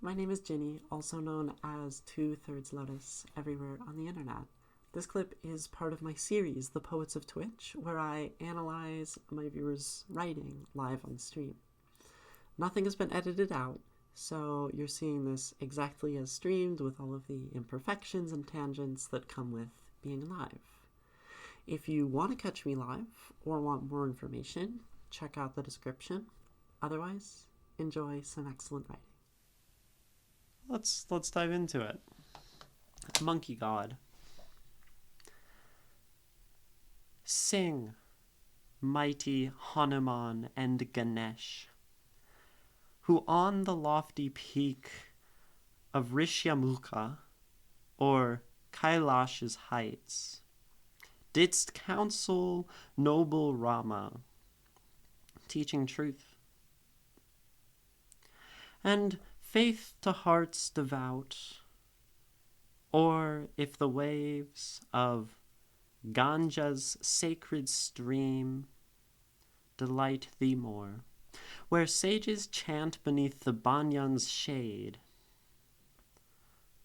My name is Ginny, also known as 2/3 Lotus, everywhere on the internet. This clip is part of my series, The Poets of Twitch, where I analyze my viewers' writing live on stream. Nothing has been edited out, so you're seeing this exactly as streamed with all of the imperfections and tangents that come with being live. If you want to catch me live or want more information, check out the description. Otherwise, enjoy some excellent writing. Let's dive into it. Monkey God. Sing, mighty Hanuman and Ganesh, who on the lofty peak of Rishyamukha, or Kailash's heights, didst counsel noble Rama, teaching truth and faith to hearts devout, or if the waves of Ganja's sacred stream delight thee more, where sages chant beneath the banyan's shade,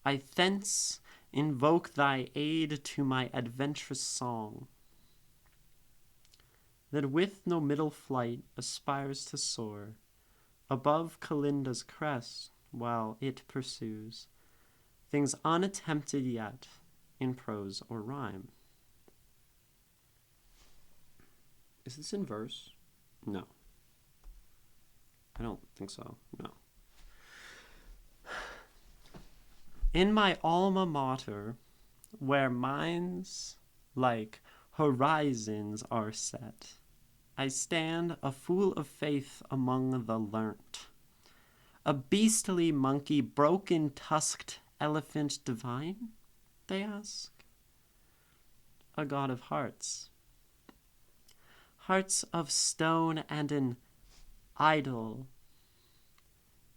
I thence invoke thy aid to my adventurous song, that with no middle flight aspires to soar above Kalinda's crest, while it pursues things unattempted yet in prose or rhyme. Is this in verse? No. I don't think so. No. In my alma mater, where minds like horizons are set, I stand a fool of faith among the learnt, a beastly monkey, broken-tusked elephant divine, they ask? A god of hearts. Hearts of stone and an idol.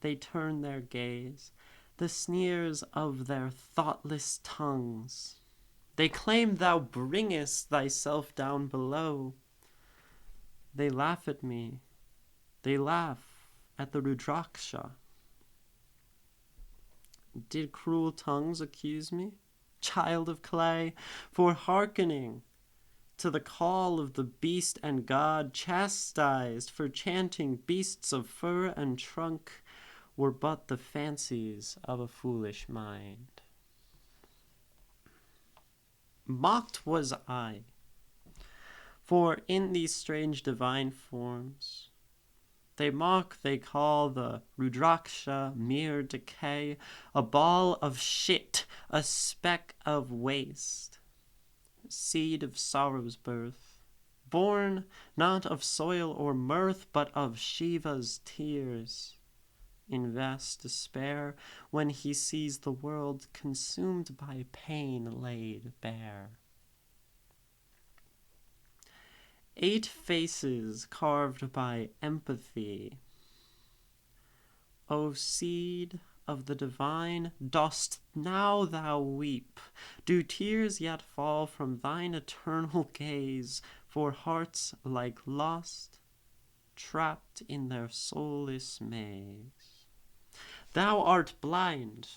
They turn their gaze, the sneers of their thoughtless tongues. They claim thou bringest thyself down below. They laugh at me. They laugh at the Rudraksha. Did cruel tongues accuse me, child of clay, for hearkening to the call of the beast and God, chastised for chanting beasts of fur and trunk, were but the fancies of a foolish mind. Mocked was I, for in these strange divine forms they mock, they call the Rudraksha mere decay, a ball of shit, a speck of waste, seed of sorrow's birth, born not of soil or mirth, but of Shiva's tears, in vast despair, when he sees the world consumed by pain laid bare. 8 faces carved by empathy. O seed of the divine, dost now thou weep? Do tears yet fall from thine eternal gaze for hearts like lost, trapped in their soulless maze? Thou art blind.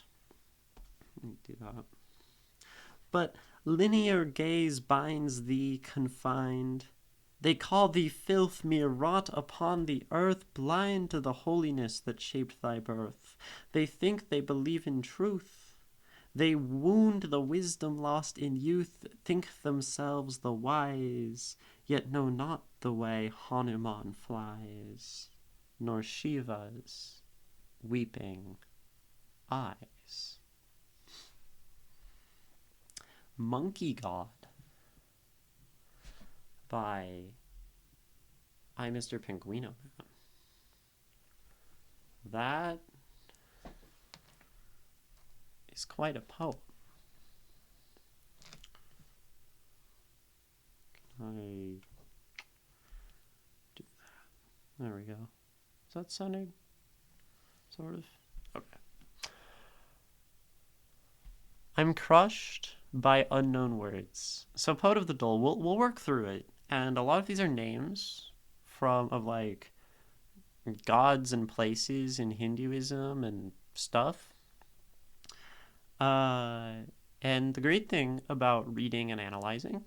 Do that. But linear gaze binds thee confined. They call thee filth mere wrought upon the earth, blind to the holiness that shaped thy birth. They think they believe in truth. They wound the wisdom lost in youth, think themselves the wise, yet know not the way Hanuman flies, nor Shiva's weeping eyes. Monkey God by Imrpenguinoman. That is quite a poem. Can I do that? There we go. Is that sounding sort of? Okay. I'm crushed by unknown words. So Poet of the Dole, we'll work through it. And a lot of these are names of like gods and places in Hinduism and stuff. And the great thing about reading and analyzing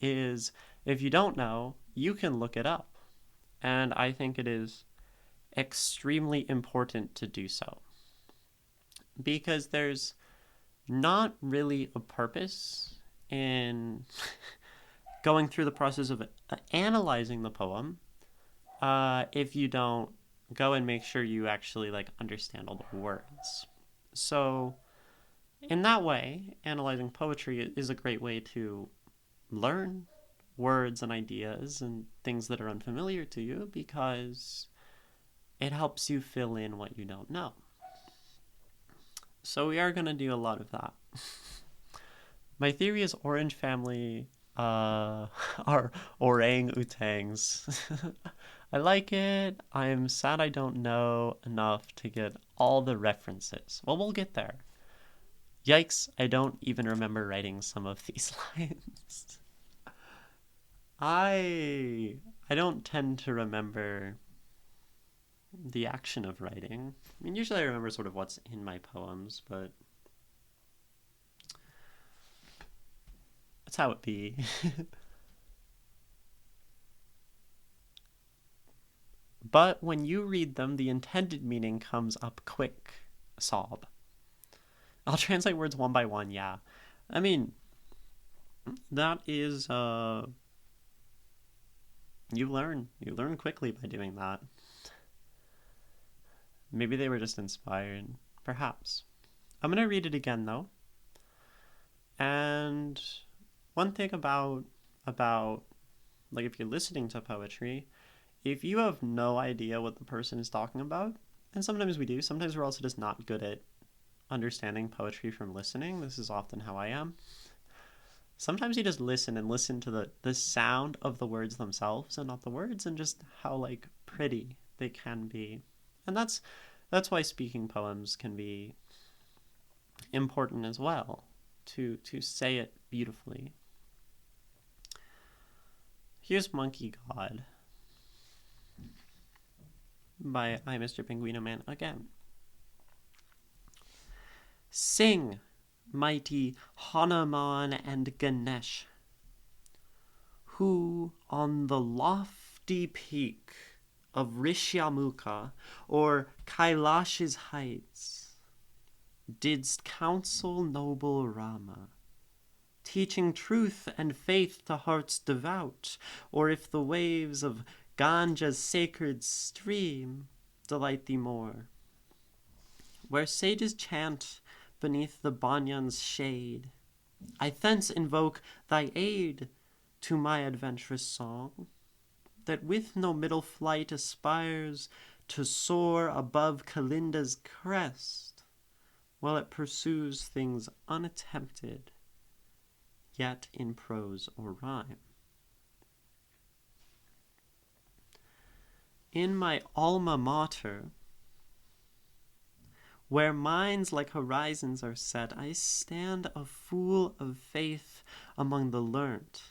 is if you don't know, you can look it up. And I think it is extremely important to do so because there's not really a purpose in going through the process of analyzing the poem if you don't go and make sure you actually like understand all the words. So in that way, analyzing poetry is a great way to learn words and ideas and things that are unfamiliar to you because it helps you fill in what you don't know. So we are going to do a lot of that. My theory is orange family are orang-utans. I like it. I'm sad I don't know enough to get all the references. Well, we'll get there. Yikes, I don't even remember writing some of these lines. I don't tend to remember the action of writing. I mean, usually I remember sort of what's in my poems, but that's how it be. But when you read them, the intended meaning comes up quick. Sob. I'll translate words one by one, yeah. I mean, that is, you learn quickly by doing that. Maybe they were just inspired. Perhaps. I'm going to read it again, though. And one thing about, like, if you're listening to poetry, if you have no idea what the person is talking about, and sometimes we do, sometimes we're also just not good at understanding poetry from listening. This is often how I am. Sometimes you just listen to the sound of the words themselves and not the words, and just how like pretty they can be. And that's why speaking poems can be important as well, to say it beautifully. Here's Monkey God by Imrpenguinoman again. Sing, mighty Hanuman and Ganesh, who on the lofty peak of Rishyamukha or Kailash's heights didst counsel noble Rama, teaching truth and faith to hearts devout, or if the waves of Ganja's sacred stream delight thee more, where sages chant beneath the banyan's shade, I thence invoke thy aid to my adventurous song, that with no middle flight aspires to soar above Kalinda's crest, while it pursues things unattempted, yet in prose or rhyme. In my alma mater, where minds like horizons are set, I stand a fool of faith among the learnt,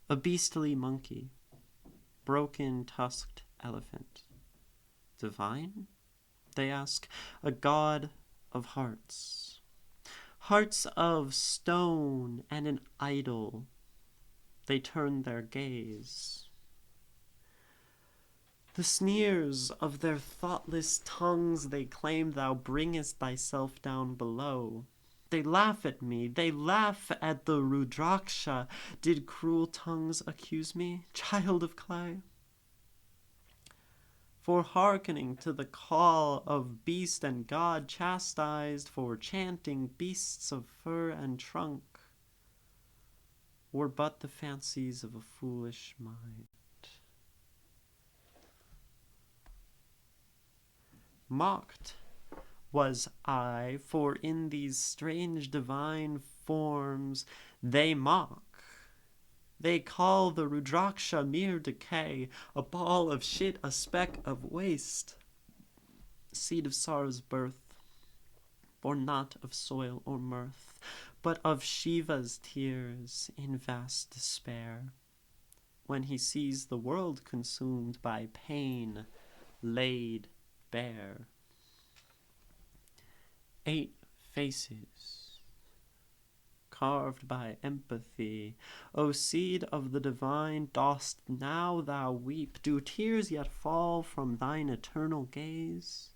a beastly monkey, broken tusked elephant. Divine? They ask, a god of hearts. Hearts of stone and an idol. They turn their gaze. The sneers of their thoughtless tongues they claim thou bringest thyself down below. They laugh at me, they laugh at the Rudraksha. Did cruel tongues accuse me, child of clay? For hearkening to the call of beast and god, chastised for chanting beasts of fur and trunk, were but the fancies of a foolish mind. Mocked was I, for in these strange divine forms they mock. They call the Rudraksha mere decay, a ball of shit, a speck of waste, seed of sorrow's birth, born not of soil or mirth, but of Shiva's tears in vast despair. when he sees the world consumed by pain laid bare. 8 faces carved by empathy. O seed of the divine, dost now thou weep? Do tears yet fall from thine eternal gaze?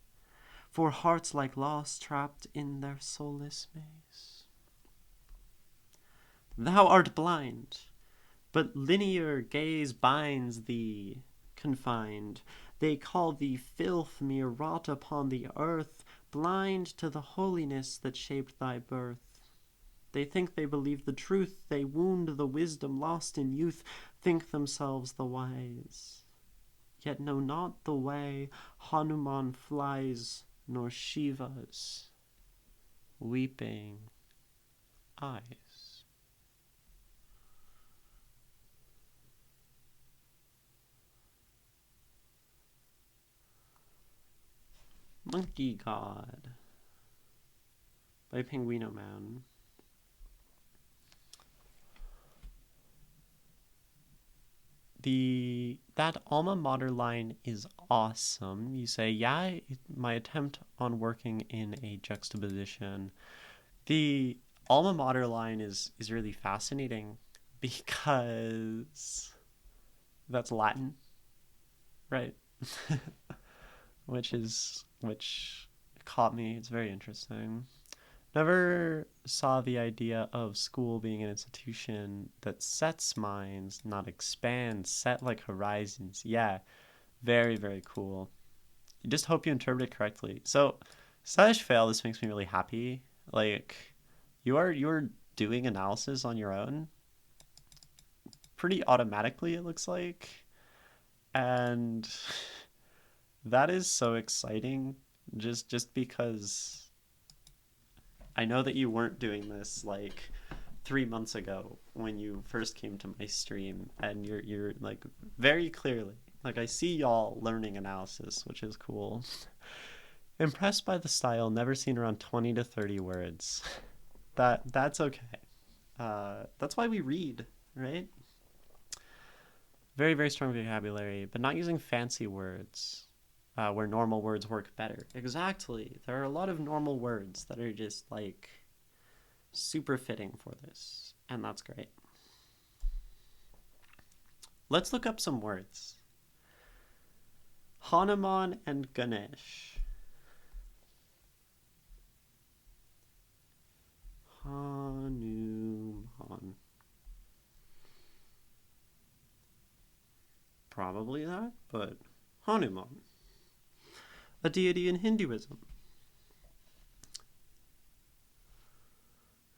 For hearts like lost, trapped in their soulless maze. Thou art blind, but linear gaze binds thee confined. They call thee filth, mere rot upon the earth, blind to the holiness that shaped thy birth. They think they believe the truth, they wound the wisdom lost in youth, think themselves the wise, yet know not the way Hanuman flies, nor Shiva's weeping eyes. Monkey God by Penguinoman. That alma mater line is awesome. You say, yeah, my attempt on working in a juxtaposition. The alma mater line is really fascinating because that's Latin, right? which caught me. It's very interesting. Never saw the idea of school being an institution that sets minds, not expands, set like horizons. Yeah, very, very cool. Just hope you interpret it correctly. So, slash fail, this makes me really happy. Like, you're doing analysis on your own pretty automatically, it looks like. And that is so exciting just because I know that you weren't doing this like 3 months ago when you first came to my stream, and you're like very clearly like I see y'all learning analysis, which is cool. Impressed by the style, never seen around 20 to 30 words. That's okay. That's why we read, right? Very, very strong vocabulary, but not using fancy words. Where normal words work better. Exactly. There are a lot of normal words that are just like super fitting for this, and that's great. Let's look up some words. Hanuman and Ganesh. Hanuman. Probably that, but Hanuman. A deity in Hinduism.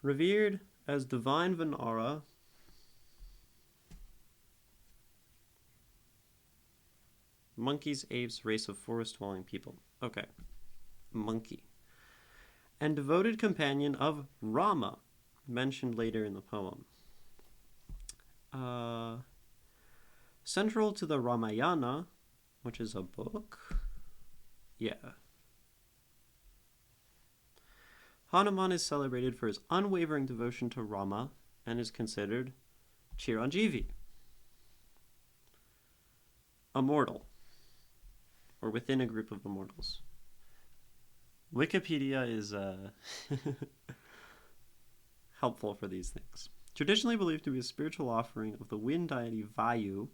Revered as divine Vanara, monkeys, apes, race of forest-dwelling people. Okay, monkey. And devoted companion of Rama, mentioned later in the poem. Central to the Ramayana, which is a book. Yeah. Hanuman is celebrated for his unwavering devotion to Rama and is considered Chiranjeevi, immortal, or within a group of immortals. Wikipedia is helpful for these things. Traditionally believed to be a spiritual offering of the wind deity Vayu,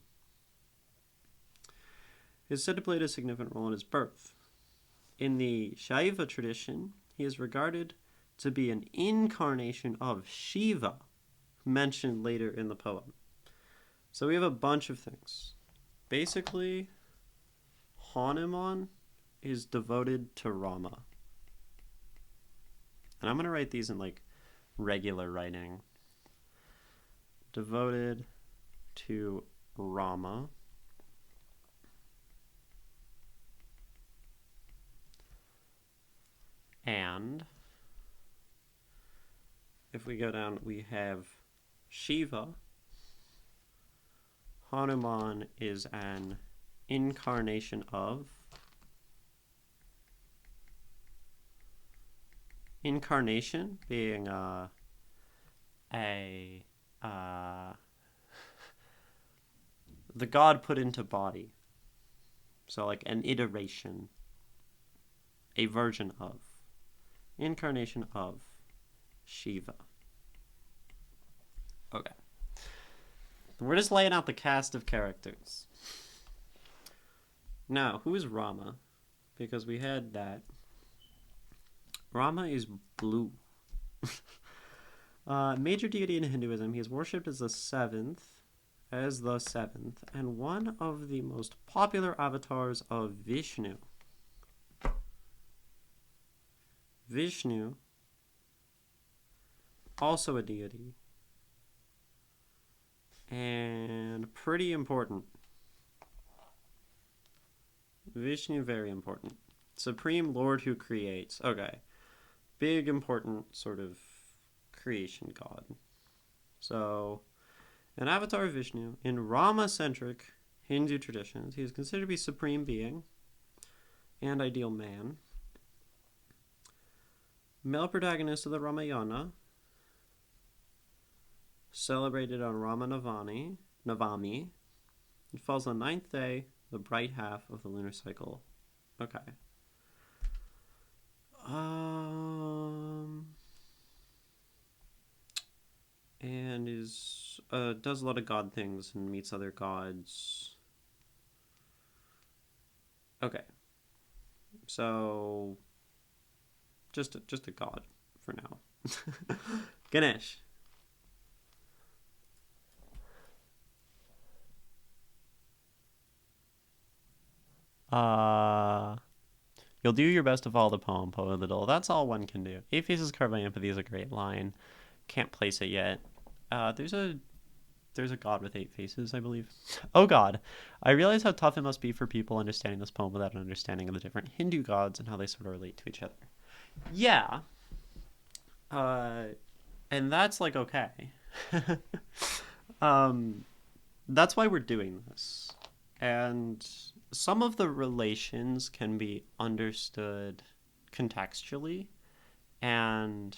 is said to play a significant role in his birth. In the Shaiva tradition, he is regarded to be an incarnation of Shiva, mentioned later in the poem. So we have a bunch of things. Basically, Hanuman is devoted to Rama. And I'm going to write these in like regular writing. Devoted to Rama. And if we go down, we have Shiva. Hanuman is an incarnation of. Incarnation being the god put into body. So like an iteration, a version of, incarnation of Shiva. Okay. We're just laying out the cast of characters. Now, who is Rama? Because we had that. Rama is blue. Major deity in Hinduism. He is worshipped as the seventh, and one of the most popular avatars of Vishnu. Vishnu, also a deity, and pretty important. Vishnu, very important. Supreme Lord who creates. Okay. Big, important sort of creation god. So, an avatar of Vishnu, in Rama-centric Hindu traditions, he is considered to be supreme being and ideal man. Male protagonist of the Ramayana, celebrated on Rama Navami. It falls on the 9th day, the bright half of the lunar cycle. Okay. And does a lot of god things and meets other gods. Okay. So just a god for now. Ganesh. You'll do your best to follow the poem, Poet Little. That's all one can do. 8 faces carved by empathy is a great line. Can't place it yet. There's a god with 8 faces, I believe. Oh god. I realize how tough it must be for people understanding this poem without an understanding of the different Hindu gods and how they sort of relate to each other. Yeah. And that's like okay. That's why we're doing this. And some of the relations can be understood contextually, and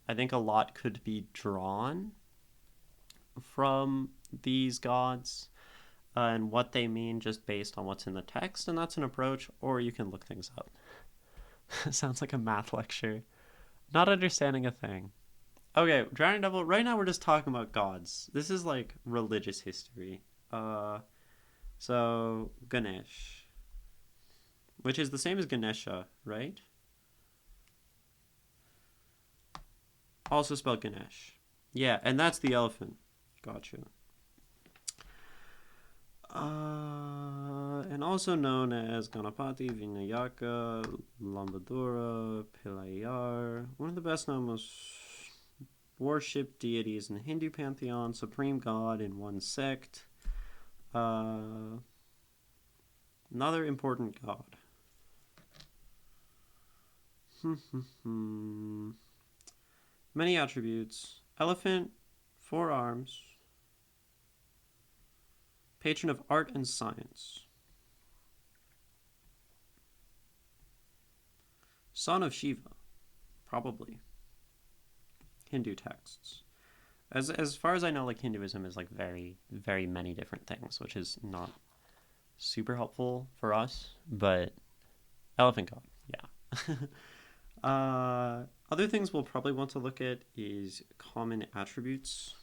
I think a lot could be drawn from these gods and what they mean just based on what's in the text, and that's an approach, or you can look things up. Sounds like a math lecture. Not understanding a thing. Okay, Drowning Devil, right now we're just talking about gods. This is like religious history. So, Ganesh, which is the same as Ganesha, right? Also spelled Ganesh. Yeah, and that's the elephant. Gotcha. And also known as Ganapati, Vinayaka, Lambadura, Pilayar. One of the best known, most worshipped deities in the Hindu pantheon, supreme god in one sect. Another important god. Many attributes. Elephant, 4 arms. Patron of art and science. Son of Shiva. Probably. Hindu texts. As far as I know, like Hinduism is like very, very many different things, which is not super helpful for us, but elephant god, yeah. Other things we'll probably want to look at is common attributes,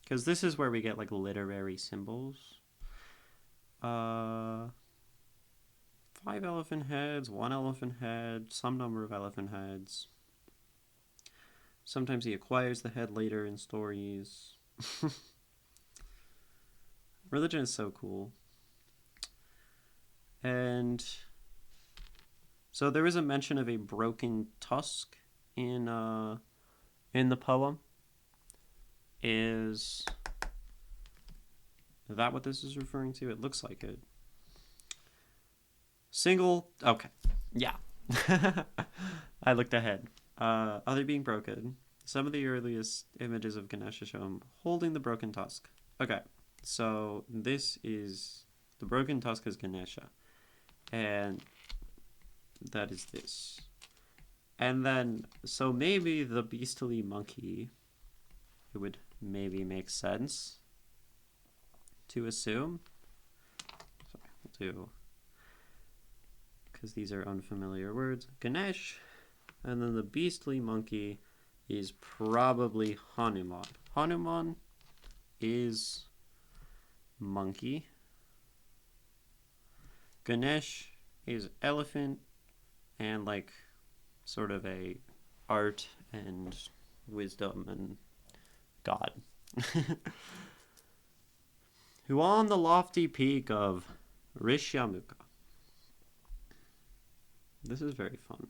because this is where we get like literary symbols. 5 elephant heads, 1 elephant head, some number of elephant heads. Sometimes he acquires the head later in stories. Religion is so cool. And so there is a mention of a broken tusk in the poem. Is that what this is referring to? It looks like it. Single. Okay. Yeah. I looked ahead. Other being broken. Some of the earliest images of Ganesha show him holding the broken tusk. Okay. So this is the broken tusk is Ganesha. And that is this. And then, so maybe the beastly monkey, it would maybe make sense to assume. too, because these are unfamiliar words. Ganesh, and then the beastly monkey is probably Hanuman. Hanuman is monkey. Ganesh is elephant and like sort of a art and wisdom and God. Who on the lofty peak of Rishyamukha. This is very fun.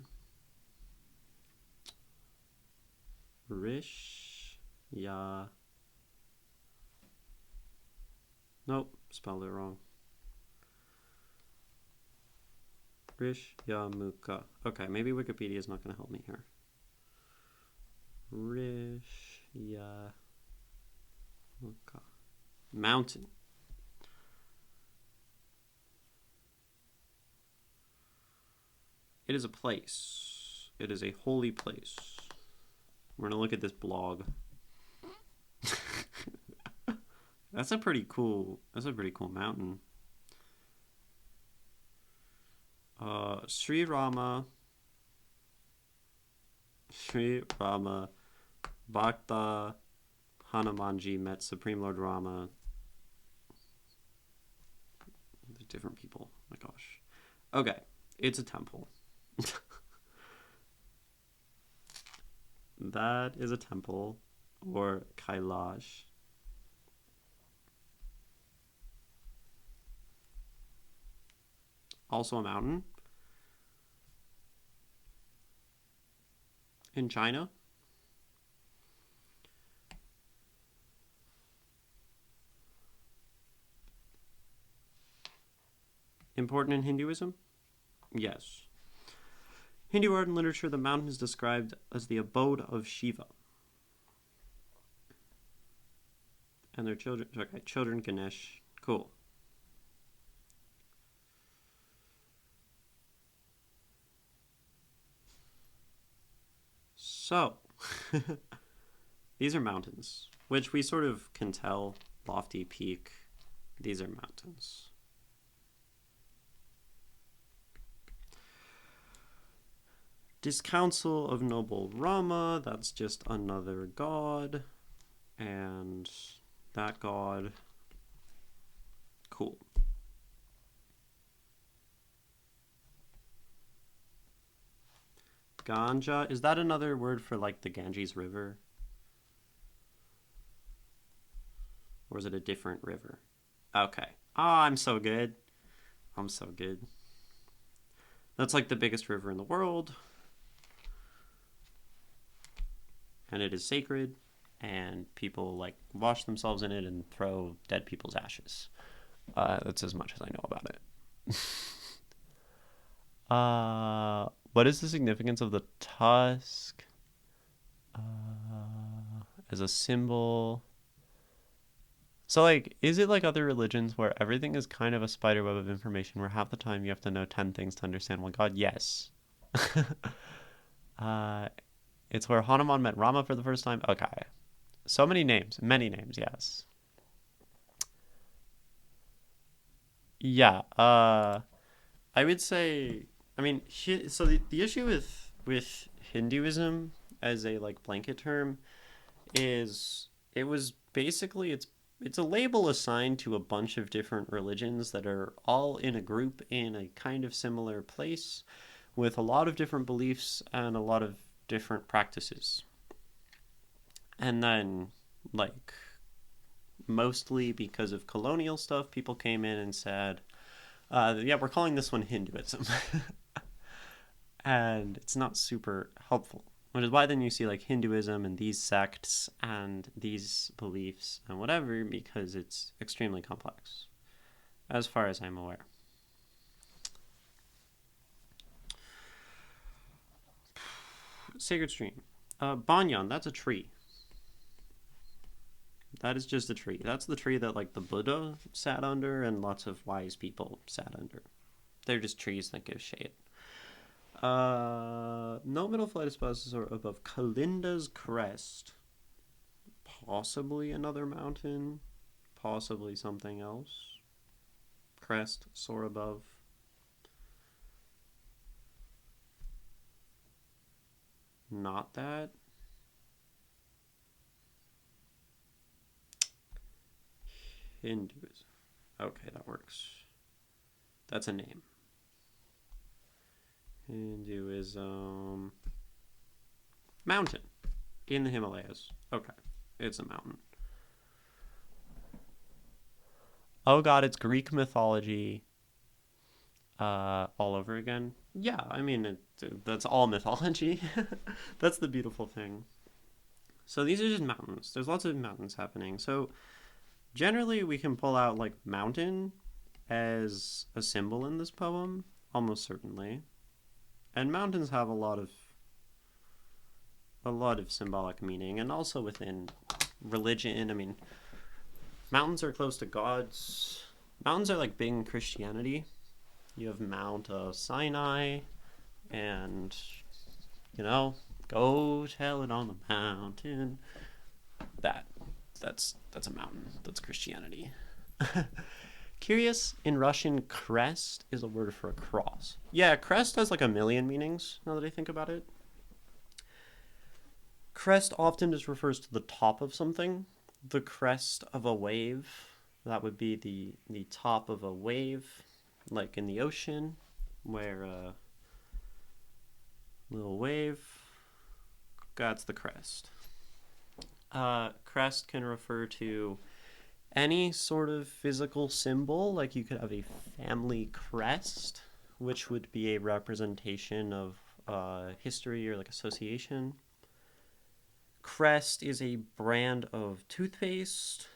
Nope, spelled it wrong. Rishyamukha. Okay, maybe Wikipedia is not going to help me here. Rishyamukha. Mountain. It is a place. It is a holy place. We're going to look at this blog. That's a pretty cool mountain. Sri Rama Bhakta Hanumanji met Supreme Lord Rama. They're different people. Oh my gosh. Okay, it's a temple. That is a temple, or Kailash. Also a mountain. In China. Important in Hinduism? Yes. Hindu art and literature, the mountain is described as the abode of Shiva. And their children, okay, children Ganesh. Cool. So, these are mountains, which we sort of can tell. Lofty peak. These are mountains. Discouncil of noble Rama, that's just another god. And that god. Cool. Ganja, is that another word for like the Ganges River? Or is it a different river? Okay. Oh, I'm so good. I'm so good. That's like the biggest river in the world. And it is sacred. And people like wash themselves in it and throw dead people's ashes. That's as much as I know about it. What is the significance of the tusk as a symbol? So, like, is it like other religions where everything is kind of a spider web of information where half the time you have to know 10 things to understand one god? Yes. It's where Hanuman met Rama for the first time? Okay. So many names. Many names, yes. Yeah. I would say... I mean, so the issue with Hinduism as a like blanket term is it was basically it's a label assigned to a bunch of different religions that are all in a group in a kind of similar place with a lot of different beliefs and a lot of different practices. And then like mostly because of colonial stuff, people came in and said, yeah, we're calling this one Hinduism. And it's not super helpful, which is why then you see like Hinduism and these sects and these beliefs and whatever, because it's extremely complex, as far as I'm aware. Sacred stream. Banyan, that's a tree. That is just a tree. That's the tree that like the Buddha sat under and lots of wise people sat under. They're just trees that give shade. No middle flight of spouses are above Kalinda's crest. Possibly another mountain. Possibly something else. crest soar above. Not that. Hinduism. Okay, that works. That's a name. Hinduism. Mountain. In the Himalayas. Okay, it's a mountain. Oh god, it's Greek mythology all over again. Yeah, I mean, that's all mythology. That's the beautiful thing. So these are just mountains. There's lots of mountains happening. So generally, we can pull out like mountain as a symbol in this poem, almost certainly. And mountains have a lot of symbolic meaning, and also within religion. I mean, mountains are close to gods. Mountains are like big in Christianity. You have Mount Sinai, and go tell it on the mountain. That's a mountain. That's Christianity. Curious, in Russian, crest is a word for a cross. Yeah, crest has like a million meanings, now that I think about it. Crest often just refers to the top of something. The crest of a wave, that would be the top of a wave, like in the ocean, where a little wave, that's the crest. Crest can refer to any sort of physical symbol, like you could have a family crest, which would be a representation of history or like association. Crest is a brand of toothpaste.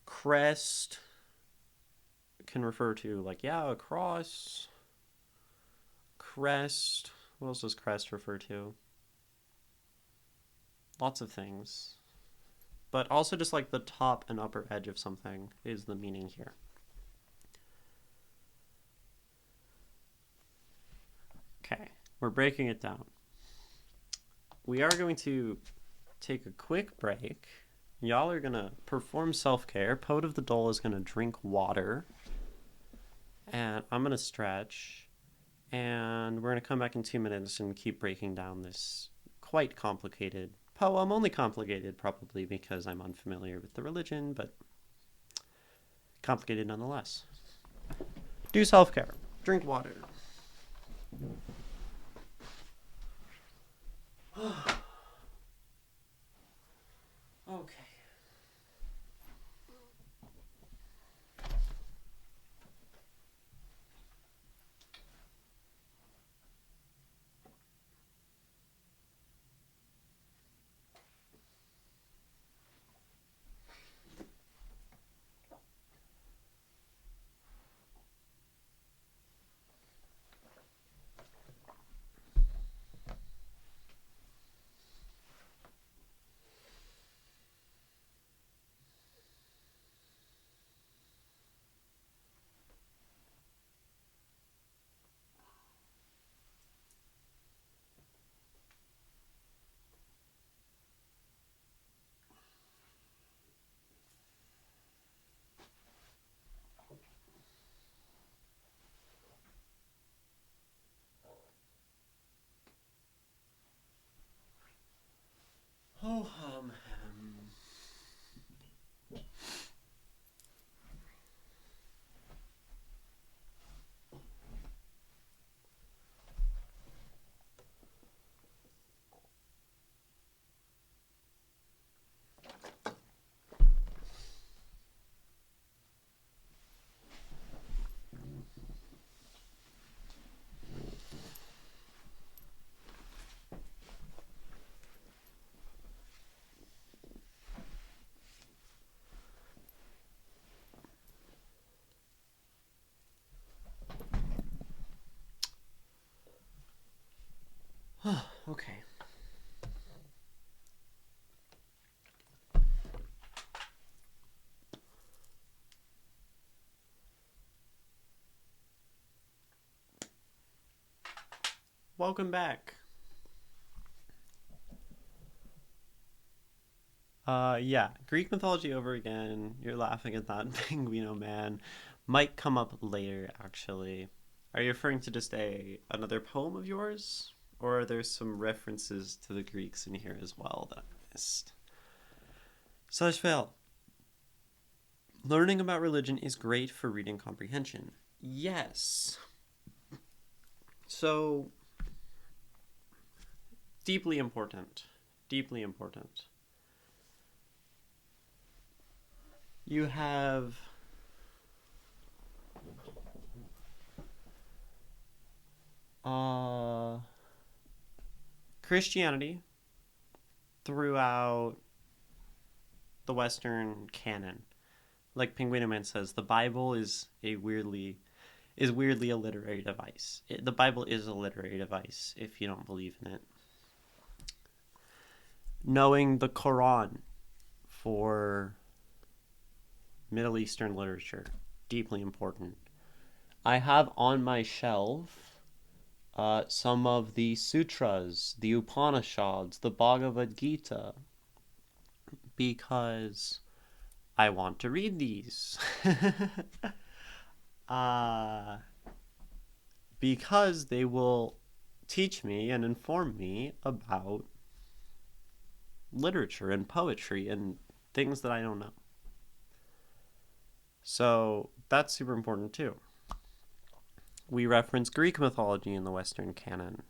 Crest can refer to like, a cross. Crest, what else does crest refer to? Lots of things. But also just like the top and upper edge of something is the meaning here. Okay, we're breaking it down. We are going to take a quick break. Y'all are going to perform self-care. Poet of the Dole is going to drink water. And I'm going to stretch. And we're going to come back in 2 minutes and keep breaking down this quite complicated poem. Only complicated probably because I'm unfamiliar with the religion, but complicated nonetheless. Do self-care. Drink water. Okay. Oh, okay. Welcome back. Yeah, Greek mythology over again. You're laughing at that Penguinoman. Might come up later, actually. Are you referring to just another poem of yours? Or are there some references to the Greeks in here as well that I missed? Slash fail. Learning about religion is great for reading comprehension. Yes. So, deeply important. Deeply important. You have Christianity throughout the Western canon. Like Penguinoman says, the Bible is weirdly a literary device. The Bible is a literary device if you don't believe in it. Knowing the Quran for Middle Eastern literature, deeply important. I have on my shelf some of the sutras, the Upanishads, the Bhagavad Gita, because I want to read these. Because they will teach me and inform me about literature and poetry and things that I don't know. So that's super important too. We reference Greek mythology in the Western canon.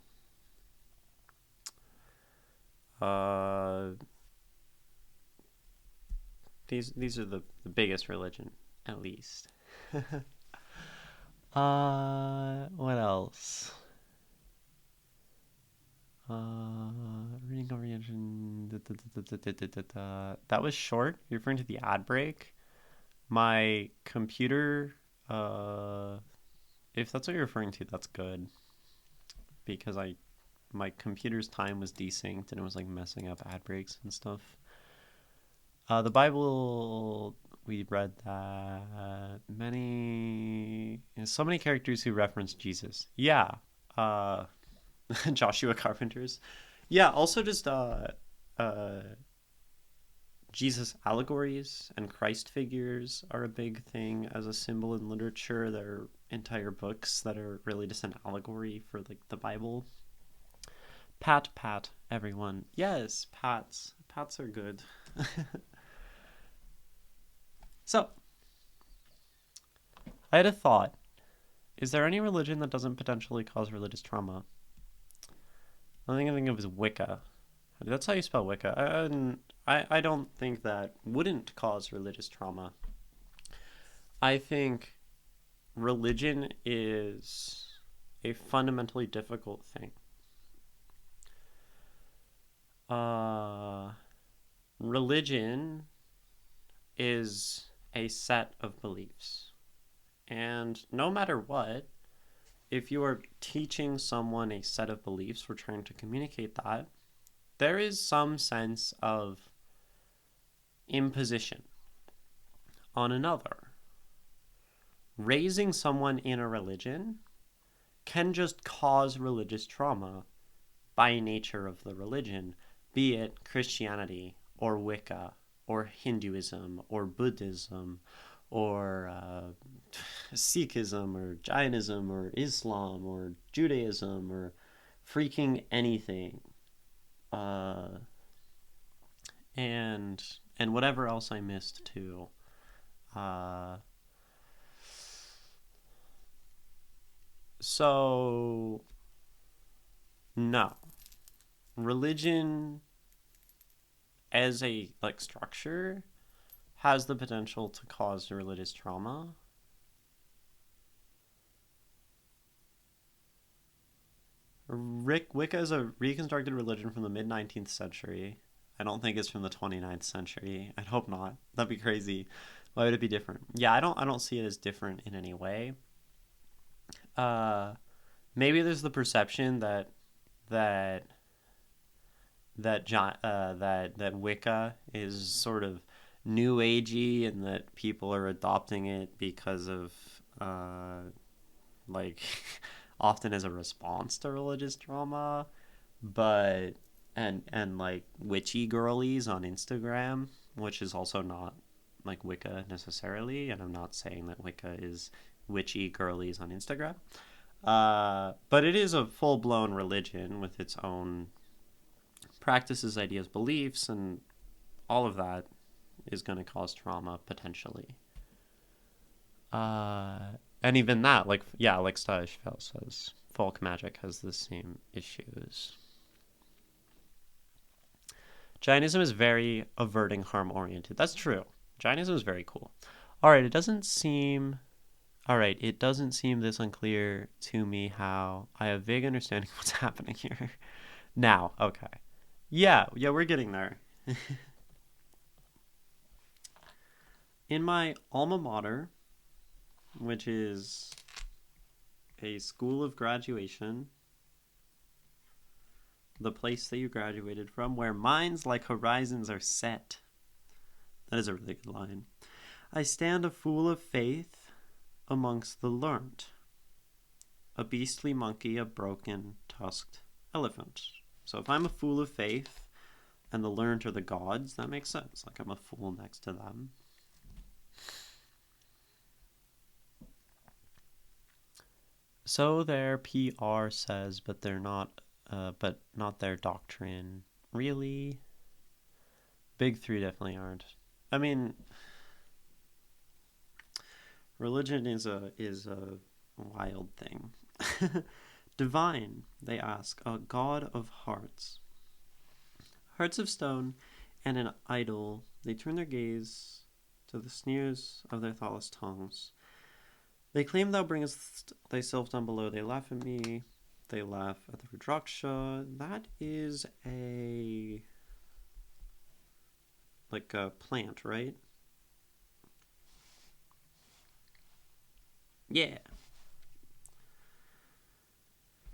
These are the biggest religion, at least. What else? Reading comprehension. That was short. You're referring to the ad break. My computer, if that's what you're referring to, that's good. Because my computer's time was desynced and it was like messing up ad breaks and stuff. The Bible, we read that so many characters who reference Jesus. Yeah. Joshua Carpenter's. Yeah, also just Jesus allegories and Christ figures are a big thing as a symbol in literature. There are entire books that are really just an allegory for like the Bible. Pat, everyone. Yes, pats. Pats are good. So, I had a thought. Is there any religion that doesn't potentially cause religious trauma? The only thing I think of is Wicca. That's how you spell Wicca. I don't think that wouldn't cause religious trauma. I think religion is a fundamentally difficult thing. Religion is a set of beliefs. And no matter what, if you are teaching someone a set of beliefs, we're trying to communicate that, there is some sense of imposition on another. Raising someone in a religion can just cause religious trauma by nature of the religion, be it Christianity or Wicca or Hinduism or Buddhism or Sikhism or Jainism or Islam or Judaism or freaking anything. And whatever else I missed too. So no. Religion as a like structure has the potential to cause religious trauma. Wicca is a reconstructed religion from the mid-19th century. I don't think it's from the 29th century. I'd hope not. That'd be crazy. Why would it be different? Yeah, I don't see it as different in any way. Maybe there's the perception that Wicca is sort of new agey and that people are adopting it because of like often as a response to religious trauma, but and like witchy girlies on Instagram, which is also not like Wicca necessarily, and I'm not saying that Wicca is witchy girlies on Instagram. But it is a full-blown religion with its own practices, ideas, beliefs, and all of that is going to cause trauma potentially. And even that, like, yeah, like Stylish Phil says, folk magic has the same issues. Jainism is very averting harm oriented. That's true. Jainism is very cool. All right, it doesn't seem this unclear to me how I have vague understanding of what's happening here. Now, okay. Yeah, we're getting there. In my alma mater, which is a school of graduation, the place that you graduated from, where minds like horizons are set. That is a really good line. I stand a fool of faith amongst the learned, a beastly monkey, a broken tusked elephant. So if I'm a fool of faith and the learned are the gods, that makes sense. Like I'm a fool next to them. So their PR says, but they're not, but not their doctrine. Really? Big three definitely aren't. I mean, religion is a wild thing. Divine, they ask, a god of hearts. Hearts of stone and an idol, they turn their gaze to the sneers of their thoughtless tongues. They claim thou bringest thyself down below. They laugh at me. They laugh at the Rudraksha. That is like a plant, right? Yeah.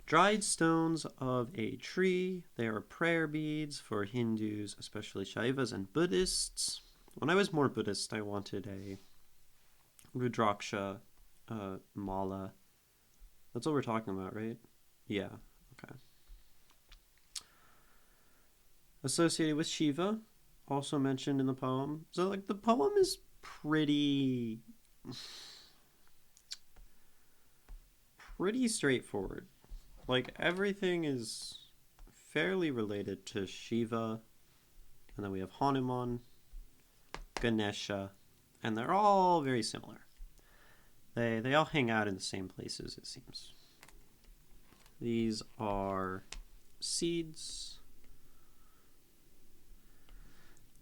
Dried stones of a tree. They are prayer beads for Hindus, especially Shaivas and Buddhists. When I was more Buddhist, I wanted a Rudraksha mala. That's what we're talking about, right? Yeah, okay. Associated with Shiva, also mentioned in the poem. So, like, the poem is pretty straightforward. Like, everything is fairly related to Shiva. And then we have Hanuman, Ganesha, and they're all very similar. They all hang out in the same places, it seems. These are seeds.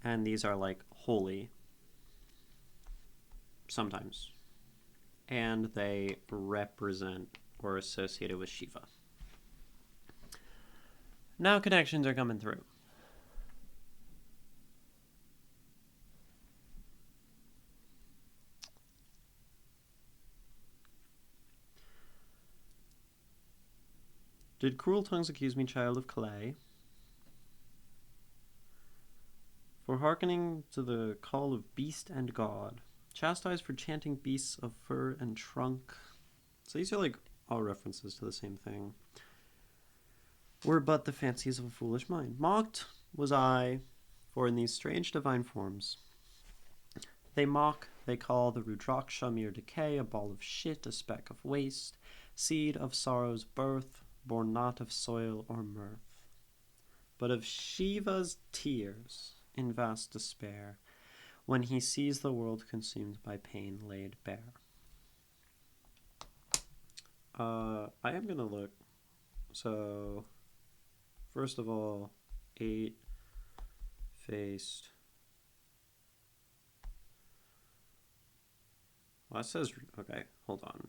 And these are like holy. Sometimes. And they represent or are associated with Shiva. Now connections are coming through. Did cruel tongues accuse me, child of clay, for hearkening to the call of beast and god, chastised for chanting beasts of fur and trunk? So these are like all references to the same thing. Were but the fancies of a foolish mind. Mocked was I, for in these strange divine forms they mock, they call the Rudraksha mere decay, a ball of shit, a speck of waste, seed of sorrow's birth, born not of soil or mirth, but of Shiva's tears in vast despair, when he sees the world consumed by pain laid bare. I am gonna look. So, first of all, 8-faced. Well, that says, okay, hold on.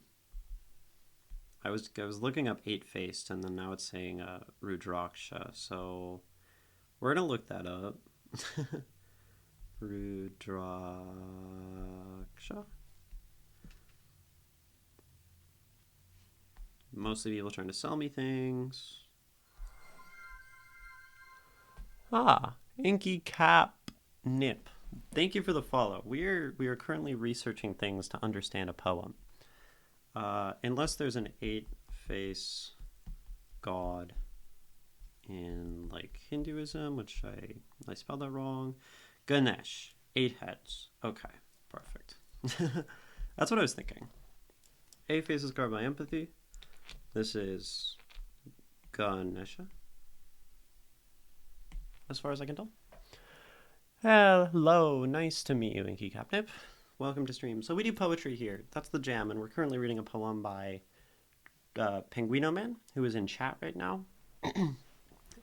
I was looking up 8-faced, and then now it's saying Rudraksha, so we're gonna look that up. Rudraksha. Mostly people trying to sell me things. Inky Cap Nip. Thank you for the follow. We are currently researching things to understand a poem. Unless there's an 8-face god in like Hinduism, which I spelled that wrong. Ganesh, 8 heads. Okay. Perfect. That's what I was thinking. A face is carved by empathy. This is Ganesha, as far as I can tell. Hello, nice to meet you, Inky Capnip. Welcome to stream. So we do poetry here. That's the jam, and we're currently reading a poem by Penguinoman, who is in chat right now.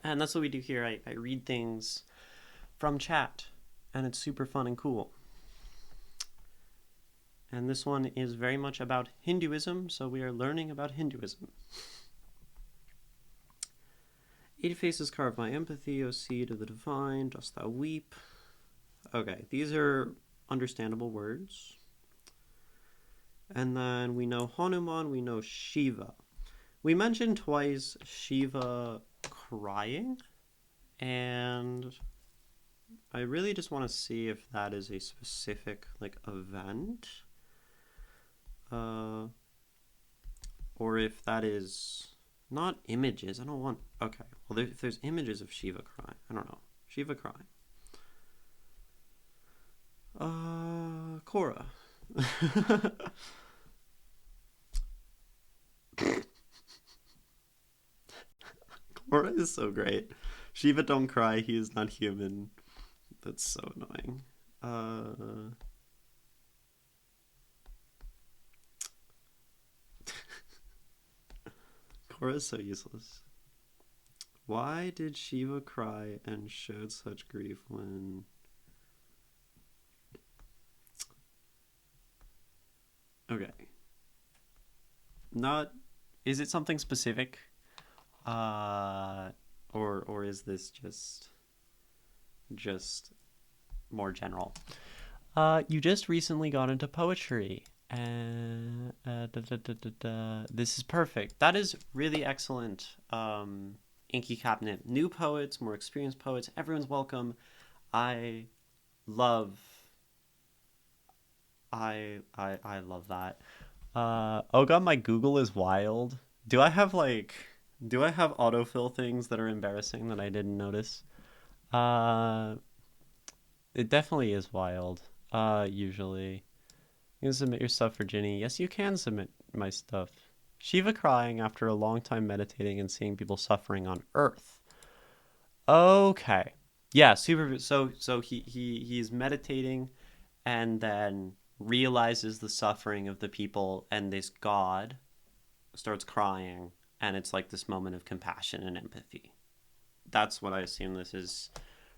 And that's what we do here. I read things from chat, and it's super fun and cool. And this one is very much about Hinduism, so we are learning about Hinduism. 8 faces carved by empathy, O seed of the divine, dost thou weep? Okay, these are understandable words. And then we know Hanuman, we know Shiva. We mentioned twice Shiva crying, and I really just want to see if that is a specific, like, event. Or if that is not images. I don't want... Okay, well, if there's images of Shiva crying. I don't know. Shiva crying. Korra. Korra is so great. Shiva don't cry, he is not human. That's so annoying. Korra is so useless. Why did Shiva cry and showed such grief when... Okay. Not... Is it something specific? Or is this just more general? You just recently got into poetry. This is perfect. That is really excellent. Inky Capnip. New poets, more experienced poets. Everyone's welcome. I love that. Oh god, my Google is wild. Do I have autofill things that are embarrassing that I didn't notice? It definitely is wild. Usually. You can submit your stuff for Ginny. Yes, you can submit my stuff. Shiva crying after a long time meditating and seeing people suffering on Earth. Okay. Yeah, super. So he's meditating and then realizes the suffering of the people, and this god starts crying, and it's like this moment of compassion and empathy. That's what I assume this is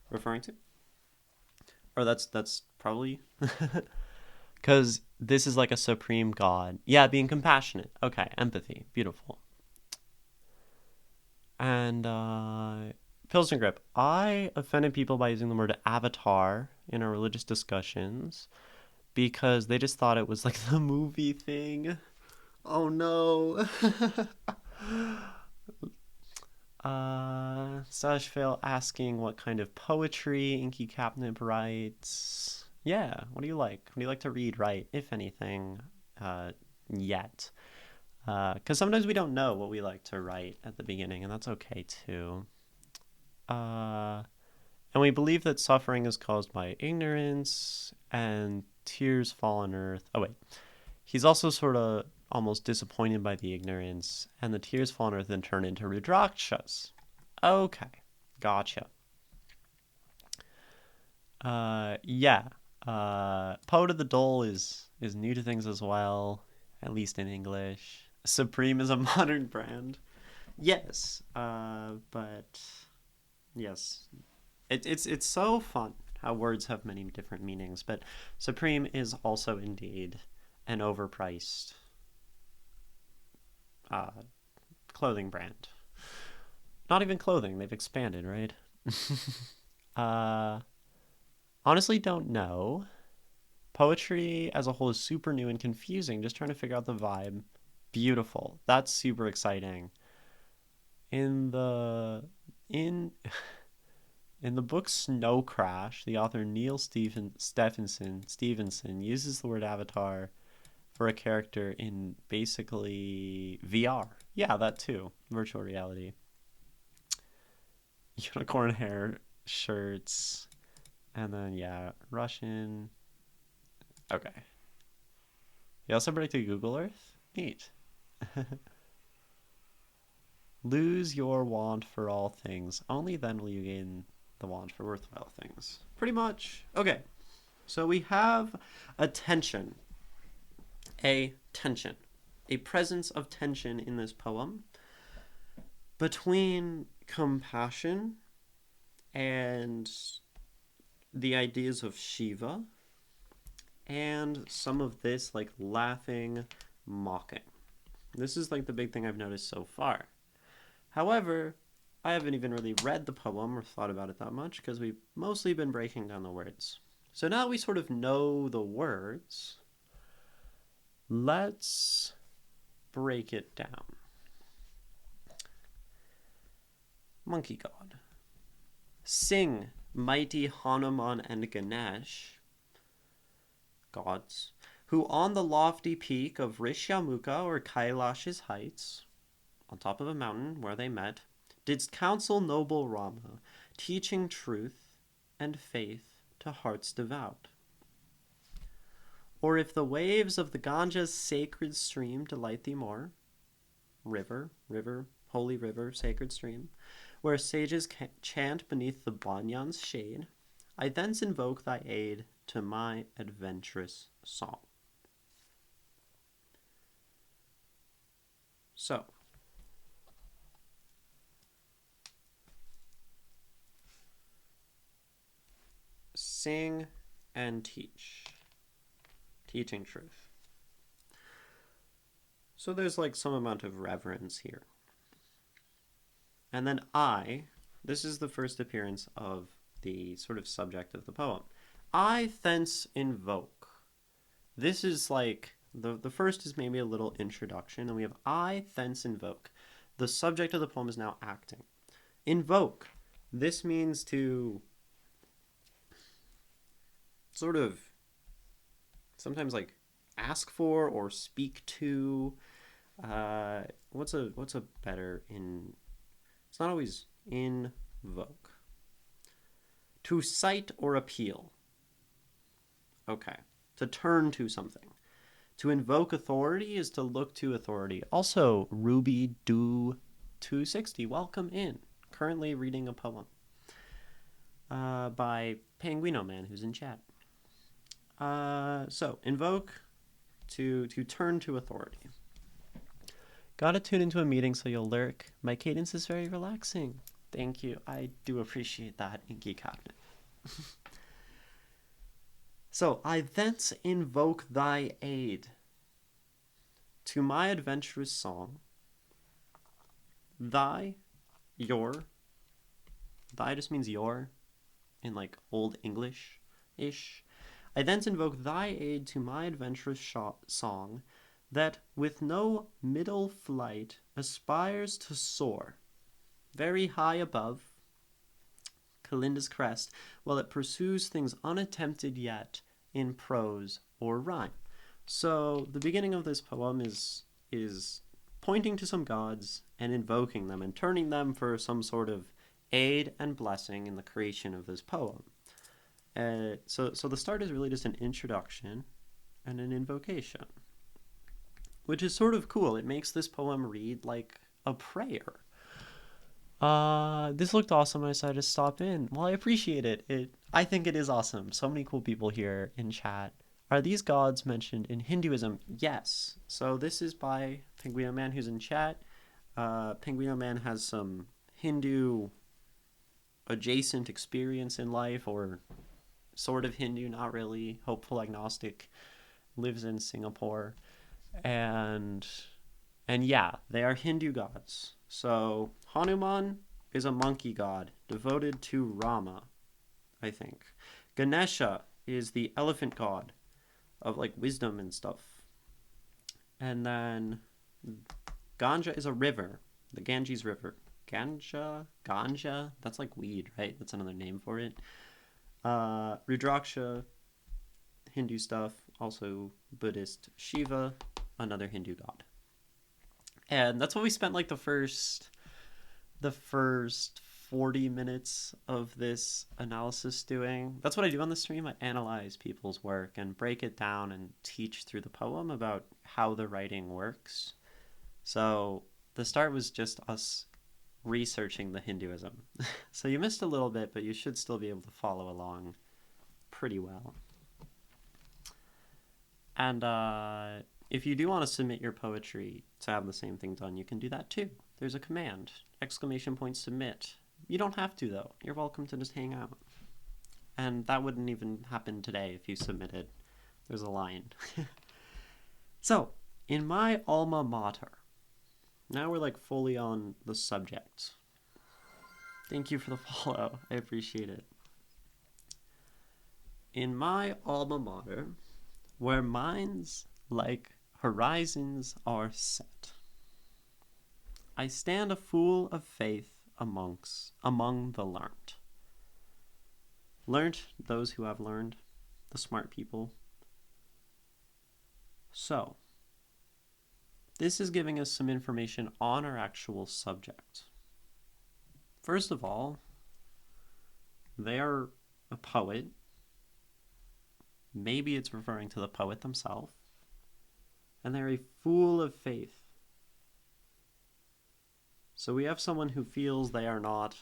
referring to. Or that's probably... Because this is like a supreme god. Yeah, being compassionate. Okay, empathy. Beautiful. And, Pilsner Grip. I offended people by using the word avatar in our religious discussions because they just thought it was like the movie thing. Oh no. Sashvale asking what kind of poetry Inky Capnip writes. Yeah, what do you like? What do you like to read, write, if anything, yet? Because sometimes we don't know what we like to write at the beginning, and that's okay, too. And we believe that suffering is caused by ignorance, and tears fall on earth. Oh, wait. He's also sort of almost disappointed by the ignorance, and the tears fall on earth and turn into rudrakshas. Okay, gotcha. Yeah. Poet of the Dole is new to things as well, at least in English. Supreme is a modern brand. Yes. But yes. It's so fun how words have many different meanings, but Supreme is also indeed an overpriced clothing brand. Not even clothing, they've expanded, right? Honestly, don't know. Poetry as a whole is super new and confusing. Just trying to figure out the vibe. Beautiful. That's super exciting. In the book Snow Crash, the author Neil Stephenson uses the word avatar for a character in basically VR. Yeah, that too. Virtual reality. Unicorn hair shirts. And then, yeah, Russian. Okay. You also predicted Google Earth? Neat. Lose your want for all things. Only then will you gain the want for worthwhile things. Pretty much. Okay. So we have a tension. A presence of tension in this poem between compassion and the ideas of Shiva and some of this like laughing, mocking. This is like the big thing I've noticed so far. However, I haven't even really read the poem or thought about it that much because we've mostly been breaking down the words. So now we sort of know the words. Let's break it down. Monkey God. Sing, mighty Hanuman and Ganesh, gods, who on the lofty peak of Rishyamukha or Kailash's heights, on top of a mountain where they met, didst counsel noble Rama, teaching truth and faith to hearts devout. Or if the waves of the Ganges' sacred stream delight thee more, river, holy river, sacred stream, where sages chant beneath the banyan's shade, I thence invoke thy aid to my adventurous song. So, sing and teach. Teaching truth. So there's like some amount of reverence here. And then this is the first appearance of the sort of subject of the poem. I thence invoke. This is like, the first is maybe a little introduction, and we have I thence invoke. The subject of the poem is now acting. Invoke. This means to sort of sometimes like ask for or speak to. What's a better in? It's not always invoke. To cite or appeal. Okay. To turn to something. To invoke authority is to look to authority. Also, Ruby Do 260, welcome in. Currently reading a poem by Imrpenguinoman, who's in chat. So, invoke, to turn to authority. Gotta tune into a meeting so you'll lurk. My cadence is very relaxing. Thank you. I do appreciate that, Inky Cabinet. So, I thence invoke thy aid. To my adventurous song, thy just means your, in like Old English-ish. I thence invoke thy aid to my adventurous song, that with no middle flight aspires to soar very high above Kalinda's crest, while it pursues things unattempted yet in prose or rhyme. So the beginning of this poem is pointing to some gods and invoking them and turning them for some sort of aid and blessing in the creation of this poem. So the start is really just an introduction and an invocation, which is sort of cool. It makes this poem read like a prayer. This looked awesome. I decided to stop in. Well, I appreciate it. I think it is awesome. So many cool people here in chat. Are these gods mentioned in Hinduism? Yes. So this is by Imrpenguinoman, who's in chat. Imrpenguinoman has some Hindu adjacent experience in life, or sort of Hindu, not really. Hopeful agnostic, lives in Singapore. And yeah, they are Hindu gods. So Hanuman is a monkey god devoted to Rama, I think. Ganesha is the elephant god of like wisdom and stuff. And then Ganja is a river, the Ganges River. Ganja, that's like weed, right? That's another name for it. Rudraksha, Hindu stuff, also Buddhist. Shiva, another Hindu god. And that's what we spent like the first 40 minutes of this analysis doing. That's what I do on the stream. I analyze people's work and break it down and teach through the poem about how the writing works. So the start was just us researching the Hinduism. So you missed a little bit, but you should still be able to follow along pretty well. And if you do want to submit your poetry to have the same thing done, you can do that too. There's a command, !submit. You don't have to, though. You're welcome to just hang out. And that wouldn't even happen today if you submitted. There's a line. So, in my alma mater, now we're like fully on the subject. Thank you for the follow. I appreciate it. In my alma mater, where minds like horizons are set, I stand a fool of faith among the learned. Learned, those who have learned, the smart people. So, this is giving us some information on our actual subject. First of all, they are a poet. Maybe it's referring to the poet themselves. And they're a fool of faith. So we have someone who feels they are not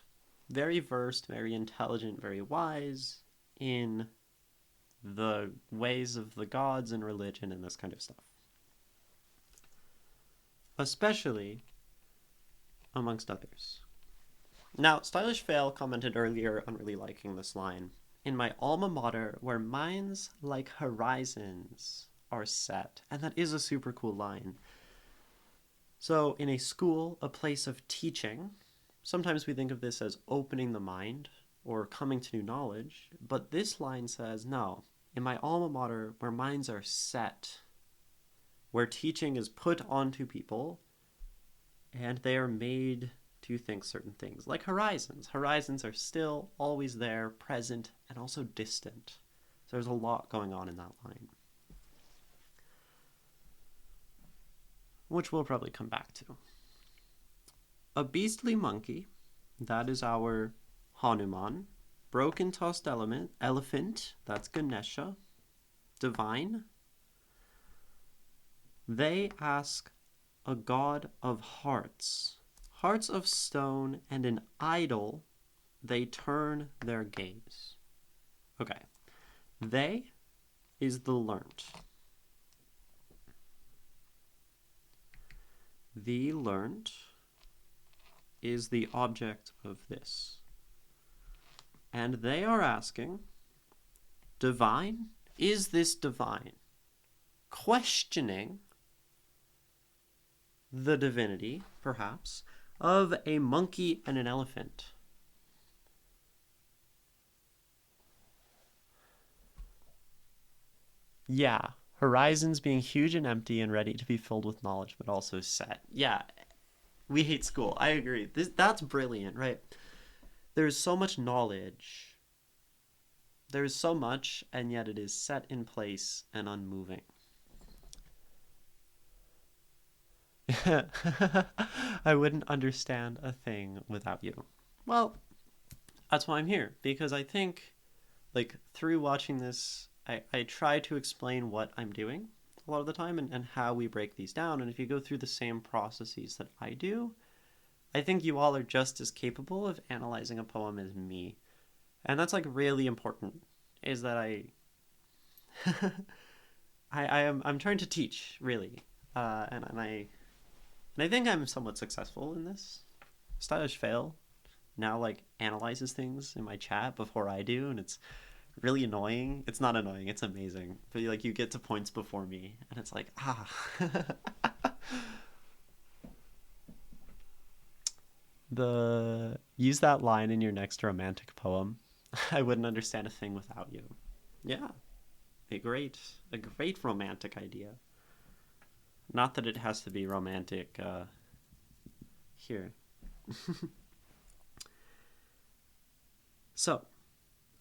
very versed, very intelligent, very wise in the ways of the gods and religion and this kind of stuff. Especially amongst others. Now, Stylish Fail commented earlier on really liking this line. In my alma mater, where minds like horizons are set. And that is a super cool line. So in a school, a place of teaching, sometimes we think of this as opening the mind or coming to new knowledge, but this line says, no, in my alma mater, where minds are set, where teaching is put onto people, and they are made to think certain things, like horizons. Horizons are still always there, present, and also distant. So there's a lot going on in that line, which we'll probably come back to. A beastly monkey, that is our Hanuman. Broken tossed elephant, that's Ganesha. Divine. They ask a god of hearts, hearts of stone, and an idol, they turn their gaze. Okay. They is the learnt. The learnt is the object of this. And they are asking, divine? Is this divine? Questioning the divinity, perhaps, of a monkey and an elephant. Yeah, horizons being huge and empty and ready to be filled with knowledge, but also set. Yeah, we hate school. I agree. That's brilliant, right? There's so much knowledge. There's so much, and yet it is set in place and unmoving. I wouldn't understand a thing without you. Well, that's why I'm here, because I think, like, through watching this, I try to explain what I'm doing a lot of the time and how we break these down. And if you go through the same processes that I do, I think you all are just as capable of analyzing a poem as me. And that's, like, really important, is that I'm trying to teach, really. And I think I'm somewhat successful in this. Stylish Fail now, like, analyzes things in my chat before I do, and it's really annoying. It's not annoying, it's amazing. But, like, you get to points before me, and it's like, Use that line in your next romantic poem. I wouldn't understand a thing without you. Yeah. A great romantic idea. Not that it has to be romantic here. So,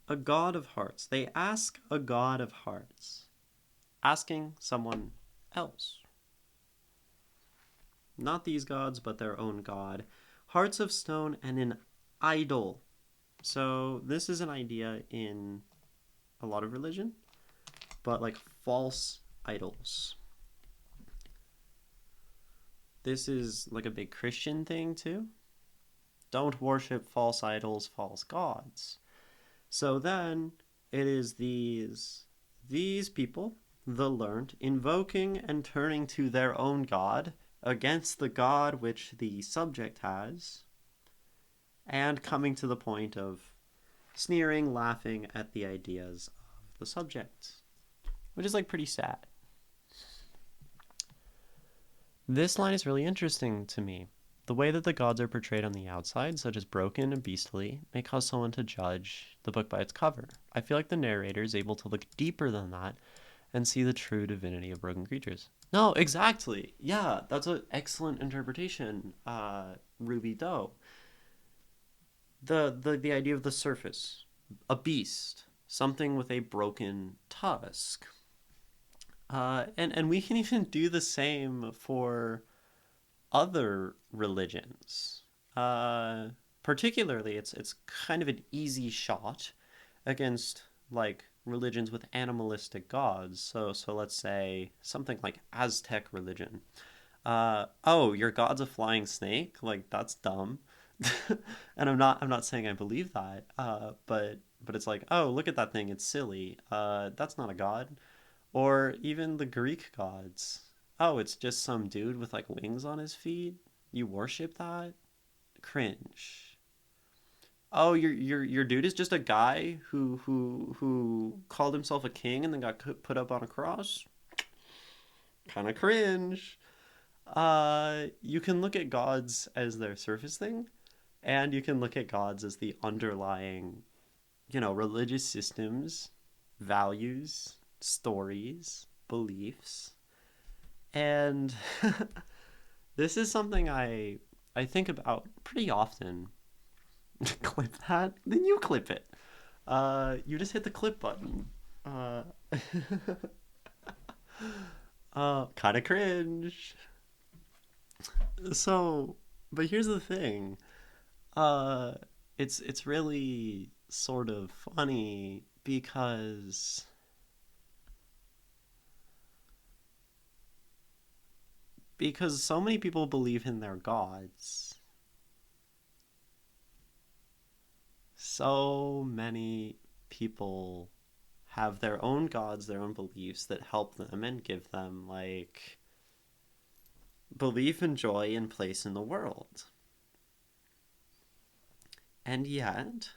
a god of hearts. They ask a god of hearts. Asking someone else. Not these gods, but their own god. Hearts of stone and an idol. So this is an idea in a lot of religion, but like false idols. This is like a big Christian thing too. Don't worship false idols, false gods. So then it is these people, the learned, invoking and turning to their own god against the god which the subject has, and coming to the point of sneering, laughing at the ideas of the subject, which is like pretty sad. This line is really interesting to me. The way that the gods are portrayed on the outside, such as broken and beastly, may cause someone to judge the book by its cover. I feel like the narrator is able to look deeper than that and see the true divinity of broken creatures. No, exactly. Yeah, that's an excellent interpretation, Ruby Doe. The idea of the surface, a beast, something with a broken tusk. And we can even do the same for other religions. Particularly, it's kind of an easy shot against like religions with animalistic gods. So let's say something like Aztec religion. Oh, your god's a flying snake? Like that's dumb. And I'm not saying I believe that. But it's like, oh, look at that thing, it's silly. That's not a god. Or even the Greek gods. Oh, it's just some dude with like wings on his feet. You worship that? Cringe. Oh, your dude is just a guy who called himself a king and then got put up on a cross. Kind of cringe. You can look at gods as their surface thing, and you can look at gods as the underlying, religious systems, values, stories, beliefs. And this is something I think about pretty often. Clip that, then you clip it. You just hit the clip button. Uh, kind of cringe. So, but here's the thing. Uh, it's really sort of funny because so many people believe in their gods. So many people have their own gods, their own beliefs that help them and give them like belief and joy and place in the world. And yet,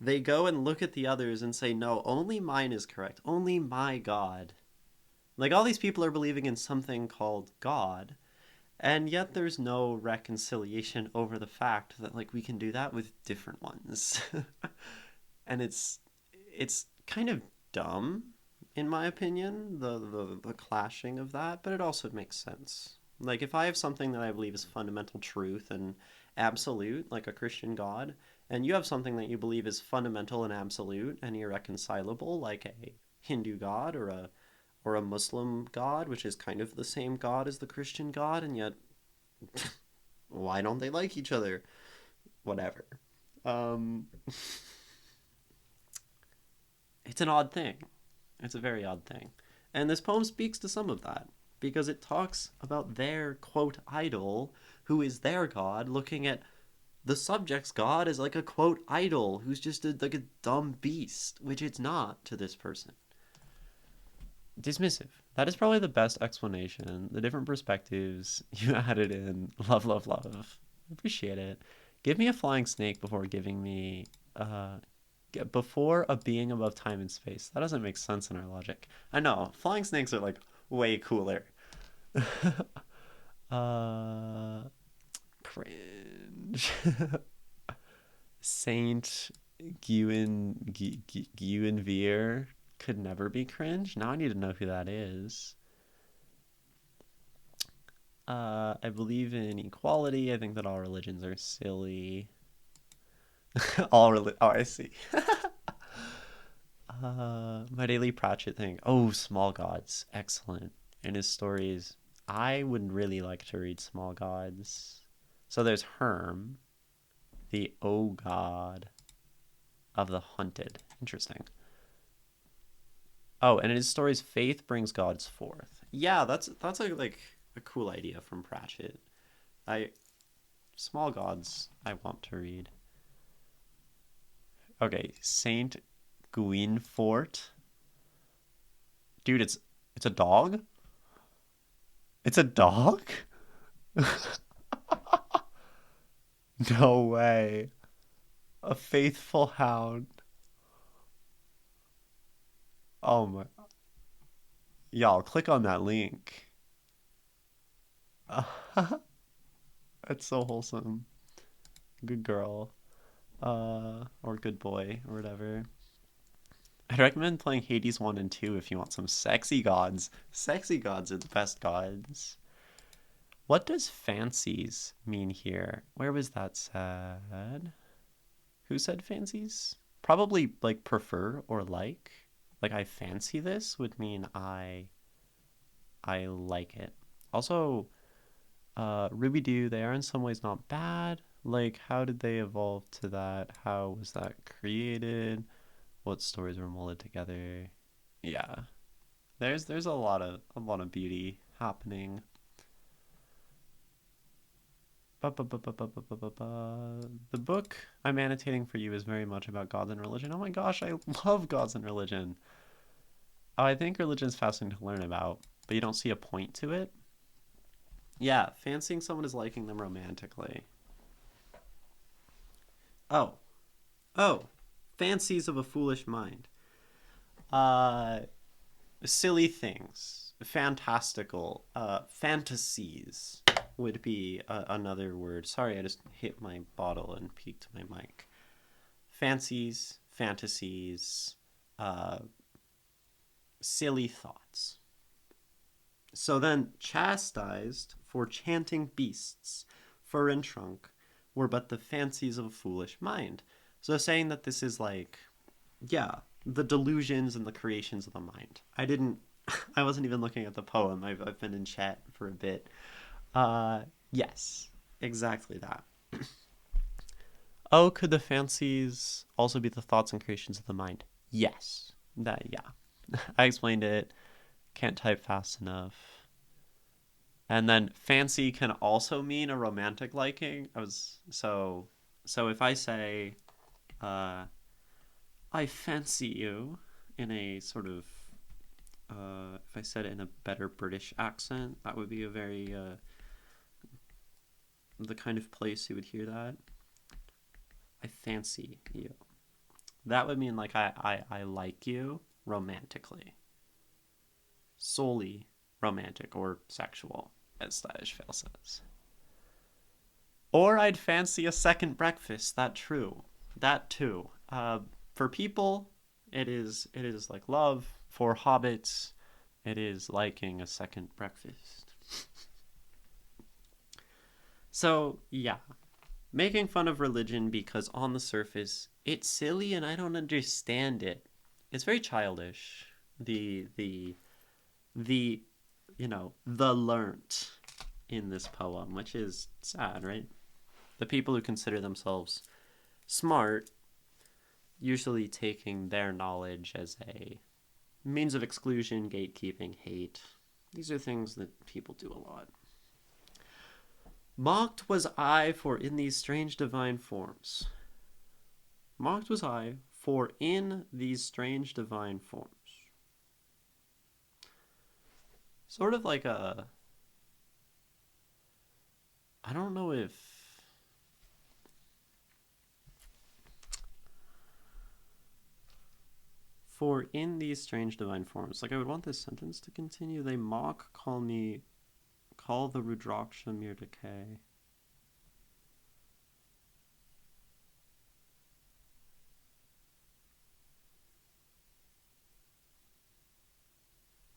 they go and look at the others and say, no, only mine is correct. Only my God. Like, all these people are believing in something called God, and yet there's no reconciliation over the fact that, like, we can do that with different ones. And it's kind of dumb, in my opinion, the clashing of that, but it also makes sense. Like, if I have something that I believe is fundamental truth and absolute, like a Christian God, and you have something that you believe is fundamental and absolute and irreconcilable, like a Hindu God or a Muslim God, which is kind of the same God as the Christian God, and yet why don't they like each other? Whatever. Um, it's an odd thing. It's a very odd thing. And this poem speaks to some of that because it talks about their quote idol, who is their God, looking at the subject's God as like a quote idol who's just like a dumb beast, which it's not to this person. Dismissive. That is probably the best explanation. The different perspectives you added in. Love, love, love. Appreciate it. Give me a flying snake before giving me before a being above time and space. That doesn't make sense in our logic. I know. Flying snakes are like way cooler. Cringe. Saint Guinevere could never be cringe. Now I need to know who that is. I believe in equality. I think that all religions are silly. Oh, I see. My daily Pratchett thing. Oh, Small Gods. Excellent. In his stories, I would really like to read Small Gods. So there's Herm. The O god of the hunted. Interesting. Oh, and in his stories, faith brings gods forth. Yeah, that's a cool idea from Pratchett. I small gods I want to read. Okay, Saint Guinefort. Dude, it's a dog? It's a dog? No way. A faithful hound. Oh my. Y'all, click on that link. That's so wholesome. Good girl. Or good boy, or whatever. I'd recommend playing Hades 1 and 2 if you want some sexy gods. Sexy gods are the best gods. What does fancies mean here? Where was that said? Who said fancies? Probably like prefer or like. Like I fancy this would mean I like it. Also, Ruby Doo, they are in some ways not bad. Like, how did they evolve to that? How was that created? What stories were molded together? Yeah, there's a lot of beauty happening. The book I'm annotating for you is very much about gods and religion. Oh my gosh, I love gods and religion. Oh, I think religion is fascinating to learn about, but you don't see a point to it. Yeah, fancying someone is liking them romantically. Oh, oh, fancies of a foolish mind. Uh, Silly things, fantastical, fantasies would be another word. Sorry, I just hit my bottle and peaked my mic. Fancies, fantasies, uh, silly thoughts. So then, chastised for chanting beasts, fur and trunk, were but the fancies of a foolish mind. So saying that this is like, yeah, the delusions and the creations of the mind. I wasn't even looking at the poem. I've been in chat for a bit. Uh, yes, exactly that. Oh, could the fancies also be the thoughts and creations of the mind? Yes. Yeah. I explained it. Can't type fast enough. And then fancy can also mean a romantic liking. So if I say I fancy you in a sort of if I said it in a better British accent, that would be a very the kind of place you would hear that. I fancy you. That would mean like I like you romantically. Solely romantic or sexual, as Stylish Fail says. Or I'd fancy a second breakfast. That true. That too. For people, it is like love. For hobbits, it is liking a second breakfast. So yeah, making fun of religion because on the surface it's silly and I don't understand it. It's very childish. The the learnt in this poem, which is sad, right? The people who consider themselves smart usually taking their knowledge as a means of exclusion, gatekeeping, hate. These are things that people do a lot. Mocked was I for in these strange divine forms. Mocked was I for in these strange divine forms. Sort of like a. I don't know if. For in these strange divine forms. Like I would want this sentence to continue. They mock, call me. Call the Rudraksha mere decay.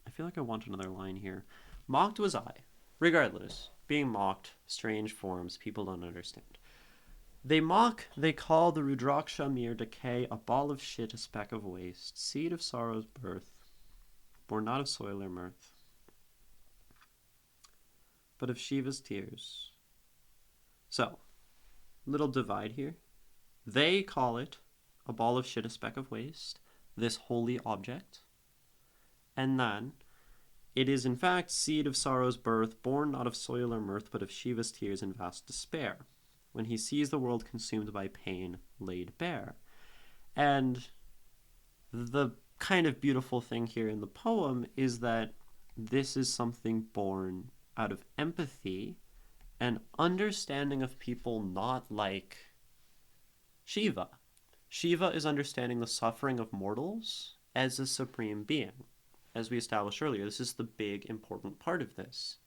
I feel like I want another line here. Mocked was I. Regardless, being mocked, strange forms, people don't understand. They mock, they call the Rudraksha mere decay, a ball of shit, a speck of waste, seed of sorrow's birth, born not of soil or mirth, but of Shiva's tears. So, little divide here. They call it a ball of shit, a speck of waste, this holy object. And then it is in fact seed of sorrow's birth, born not of soil or mirth, but of Shiva's tears and vast despair, when he sees the world consumed by pain laid bare. And the kind of beautiful thing here in the poem is that this is something born out of empathy and understanding of people not like Shiva. Shiva is understanding the suffering of mortals as a supreme being. As we established earlier, this is the big important part of this.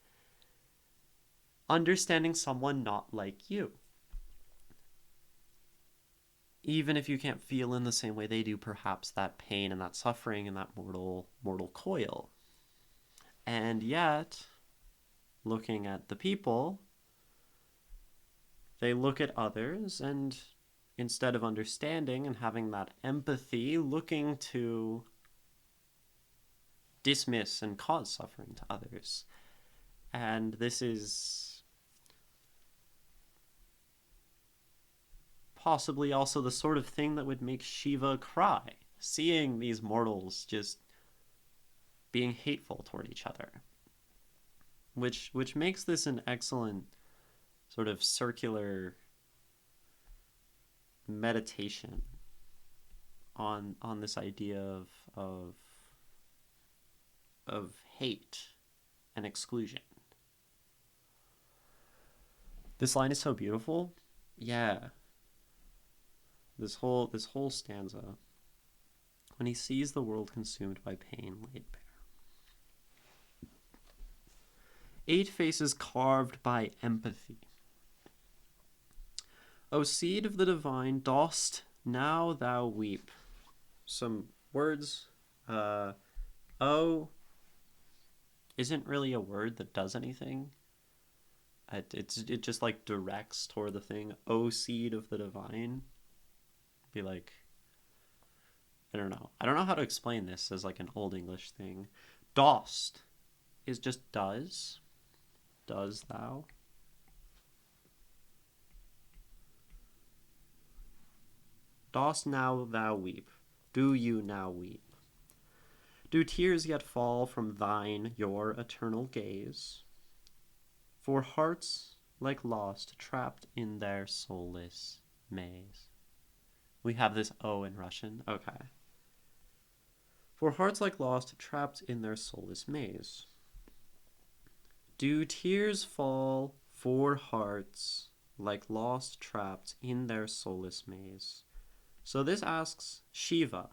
Understanding someone not like you. Even if you can't feel in the same way they do, perhaps, that pain and that suffering and that mortal coil. And yet, looking at the people, they look at others and instead of understanding and having that empathy, looking to dismiss and cause suffering to others. And this is possibly also the sort of thing that would make Shiva cry, seeing these mortals just being hateful toward each other. Which makes this an excellent sort of circular meditation on this idea of hate and exclusion. This line is so beautiful. Yeah. This whole stanza. When he sees the world consumed by pain laid bare. 8 faces carved by empathy. O seed of the divine, dost now thou weep? Some words. O isn't really a word that does anything. It just like directs toward the thing. O seed of the divine. Be like, I don't know. I don't know how to explain this as like an old English thing. Dost is just does. Does thou? Dost now thou weep? Do you now weep? Do tears yet fall from thine, your eternal gaze? For hearts like lost, trapped in their soulless maze. We have this O in Russian. Okay. For hearts like lost, trapped in their soulless maze. Do tears fall for hearts like lost, trapped in their soulless maze? So this asks Shiva,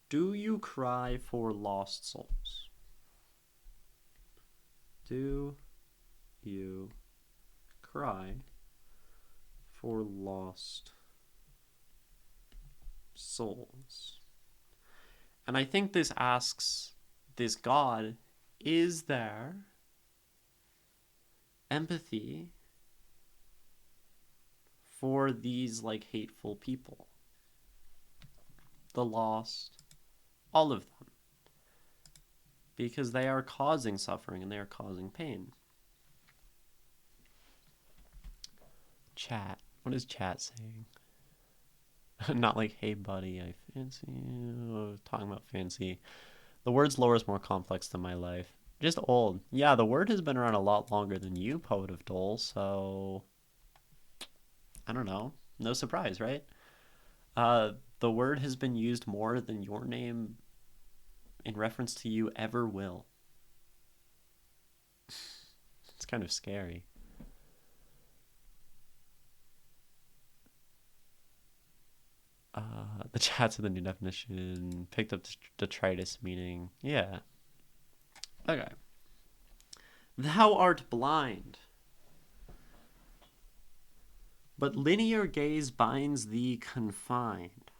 do you cry for lost souls? Do you cry for lost souls? And I think this asks this God, is there empathy for these like hateful people? The lost, all of them. Because they are causing suffering and they are causing pain. Chat. What is chat saying? Not like, hey buddy, I fancy you. Talking about fancy. The word's lore is more complex than my life. Just old. Yeah, the word has been around a lot longer than you, Poet of Dole, so I don't know. No surprise, right? The word has been used more than your name in reference to you ever will. It's kind of scary. The chat's of the new definition picked up detritus, meaning, yeah. Okay. Thou art blind, but linear gaze binds thee confined.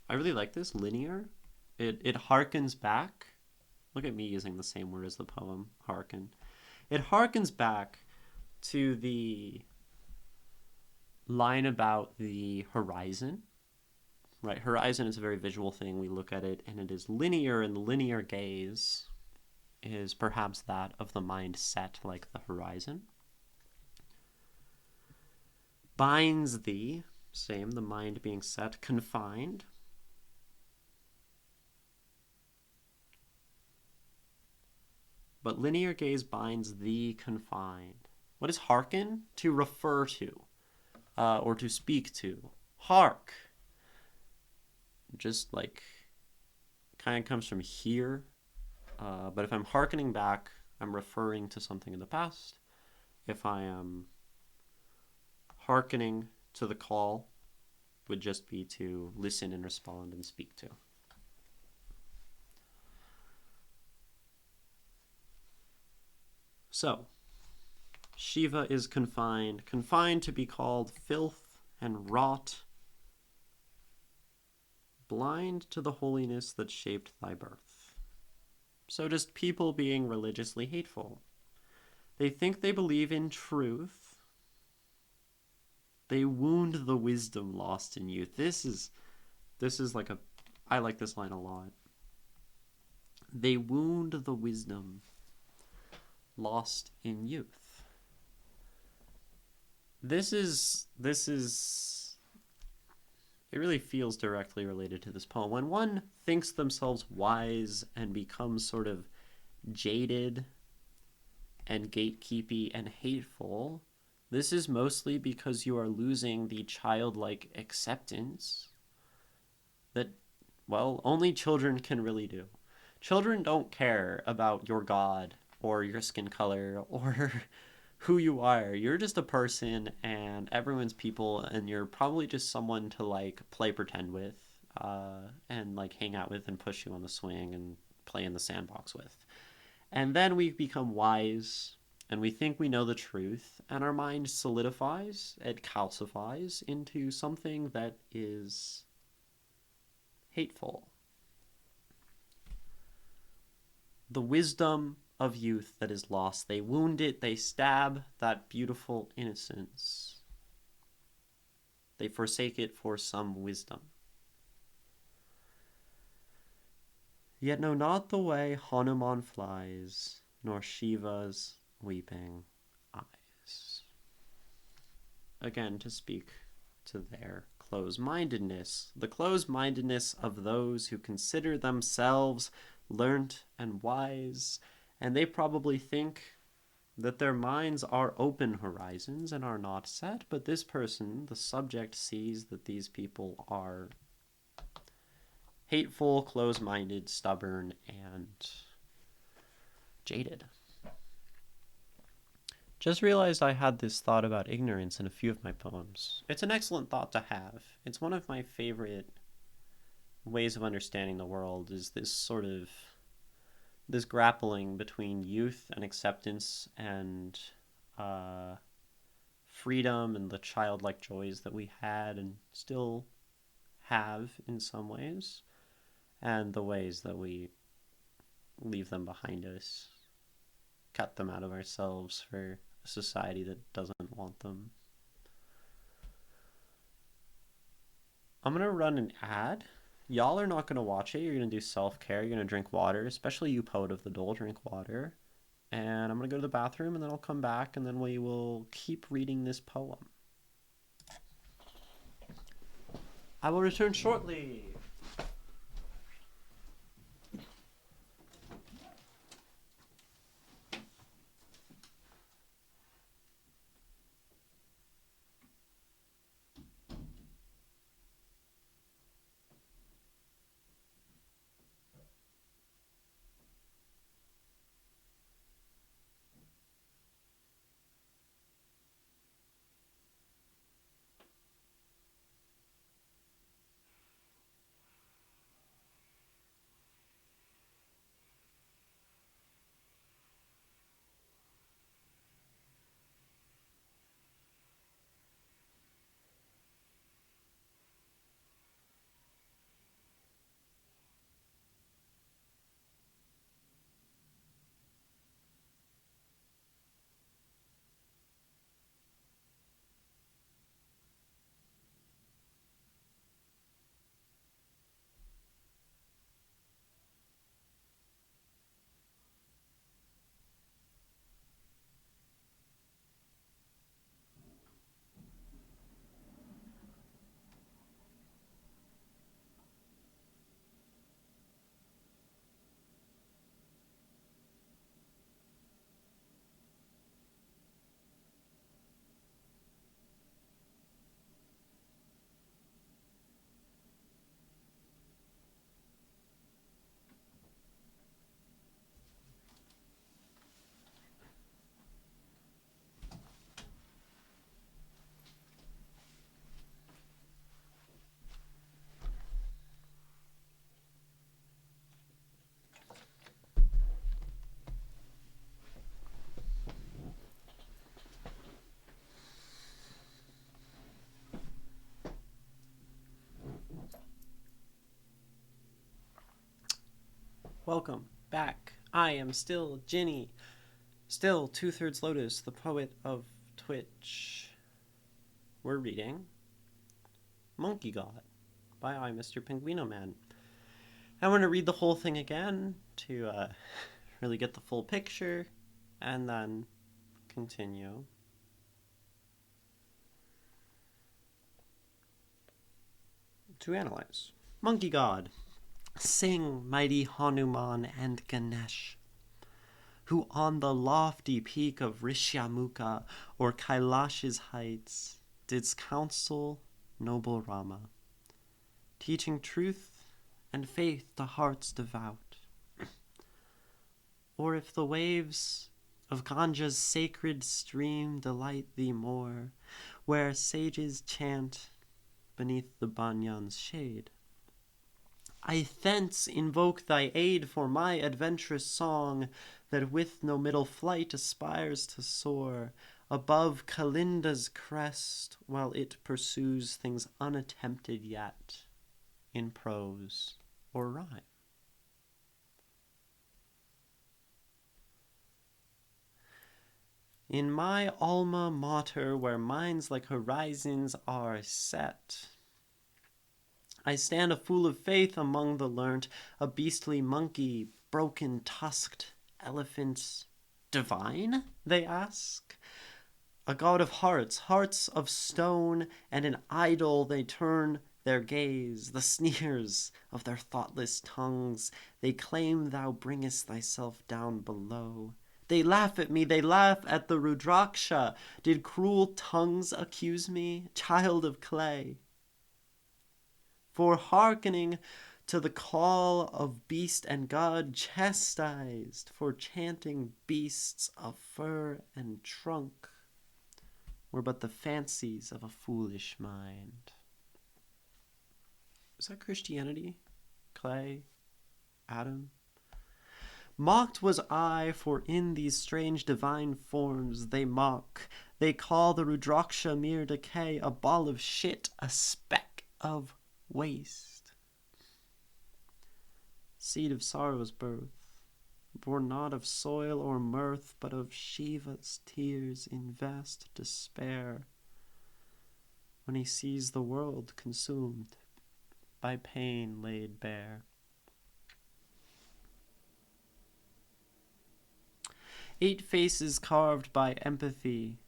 I really like this, linear. It harkens back. Look at me using the same word as the poem, hearken. It harkens back to the line about the horizon, right? Horizon is a very visual thing. We look at it and it is linear, and the linear gaze is perhaps that of the mind set like the horizon. binds thee, same, the mind being set, confined. But linear gaze binds thee confined. What is hearken? To refer to, or to speak to. Hark. Just like, kind of comes from here. But if I'm hearkening back, I'm referring to something in the past. If I am hearkening to the call, would just be to listen and respond and speak to. So, Shiva is confined to be called filth and rot, blind to the holiness that shaped thy birth. So just people being religiously hateful. They think they believe in truth. They wound the wisdom lost in youth. This is like I like this line a lot. They wound the wisdom lost in youth. This is it really feels directly related to this poem. When one thinks themselves wise and becomes sort of jaded and gatekeepy and hateful, this is mostly because you are losing the childlike acceptance that, well, only children can really do. Children don't care about your God or your skin color or who you are. You're just a person and everyone's people, and you're probably just someone to like play pretend with and like hang out with and push you on the swing and play in the sandbox with. And then we become wise and we think we know the truth, and our mind solidifies, it calcifies into something that is hateful. The wisdom of youth that is lost, they wound it, they stab that beautiful innocence. They forsake it for some wisdom. Yet know not the way Hanuman flies, nor Shiva's weeping eyes. Again, to speak to their close-mindedness, the close-mindedness of those who consider themselves learnt and wise, and they probably think that their minds are open horizons and are not set, but this person, the subject, sees that these people are hateful, close-minded, stubborn, and jaded. Just realized I had this thought about ignorance in a few of my poems. It's an excellent thought to have. It's one of my favorite ways of understanding the world, is this sort of this grappling between youth and acceptance and freedom and the childlike joys that we had and still have in some ways, and the ways that we leave them behind us, cut them out of ourselves for a society that doesn't want them. I'm going to run an ad. Y'all are not going to watch it. You're going to do self-care. You're going to drink water, especially you, poet of the dole, drink water. And I'm going to go to the bathroom, and then I'll come back, and then we will keep reading this poem. I will return shortly. Welcome back. I am still Ginny, still 2/3 Lotus, the poet of Twitch. We're reading Monkey God by Imrpenguinoman. I'm going to read the whole thing again to really get the full picture and then continue. To analyze. Monkey God. Sing, mighty Hanuman and Ganesh, who on the lofty peak of Rishyamukha or Kailash's heights didst counsel noble Rama, teaching truth and faith to hearts devout. Or if the waves of Ganga's sacred stream delight thee more, where sages chant beneath the banyan's shade, I thence invoke thy aid for my adventurous song, that with no middle flight aspires to soar above Kalinda's crest, while it pursues things unattempted yet in prose or rhyme. In my alma mater, where minds like horizons are set, I stand a fool of faith among the learnt, a beastly monkey, broken-tusked elephants. Divine, they ask? A god of hearts, hearts of stone, and an idol they turn their gaze. The sneers of their thoughtless tongues, they claim thou bringest thyself down below. They laugh at me, they laugh at the Rudraksha. Did cruel tongues accuse me, child of clay? For hearkening to the call of beast and god, chastised for chanting beasts of fur and trunk, were but the fancies of a foolish mind. Is that Christianity? Clay? Adam? Mocked was I, for in these strange divine forms they mock. They call the Rudraksha mere decay, a ball of shit, a speck of waste. Seed of sorrow's birth, born not of soil or mirth, but of Shiva's tears in vast despair, when he sees the world consumed by pain laid bare. Eight faces carved by empathy,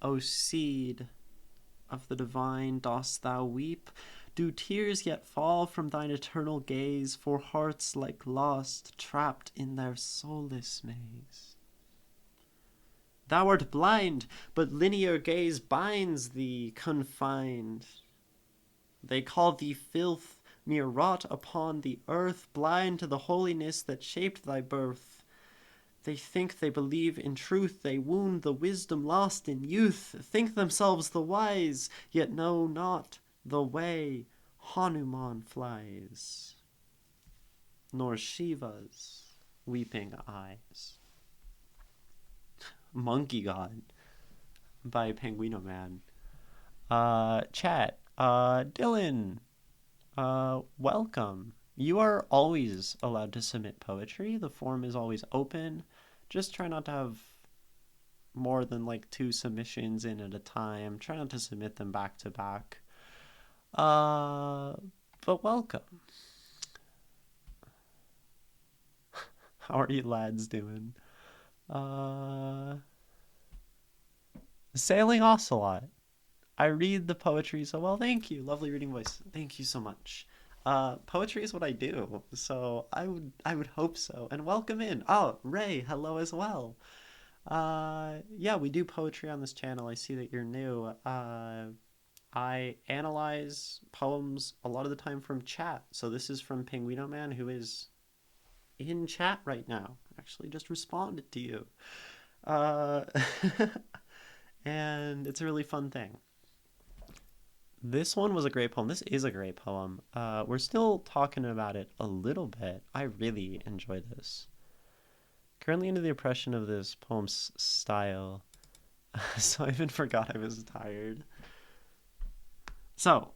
O seed of the divine, dost thou weep? Do tears yet fall from thine eternal gaze for hearts like lost, trapped in their soulless maze? Thou art blind, but linear gaze binds thee confined. They call thee filth, mere rot upon the earth, blind to the holiness that shaped thy birth. They think they believe in truth, they wound the wisdom lost in youth, think themselves the wise, yet know not the way Hanuman flies, nor Shiva's weeping eyes. Monkey God by Penguinoman. Chat, Dylan, welcome. You are always allowed to submit poetry. The form is always open. Just try not to have more than like 2 submissions in at a time. Try not to submit them back to back. But welcome. How are you lads doing? Sailing Ocelot. I read the poetry so well. Thank you. Lovely reading voice. Thank you so much. Poetry is what I do, so I would hope so. And welcome in. Oh, Ray, hello as well. Yeah, we do poetry on this channel. I see that you're new. I analyze poems a lot of the time from chat. So this is from Penguinoman, who is in chat right now. Actually just responded to you. And it's a really fun thing. This one was a great poem. This is a great poem. We're still talking about it a little bit. I really enjoy this. Currently under the impression of this poem's style. So I even forgot I was tired. So,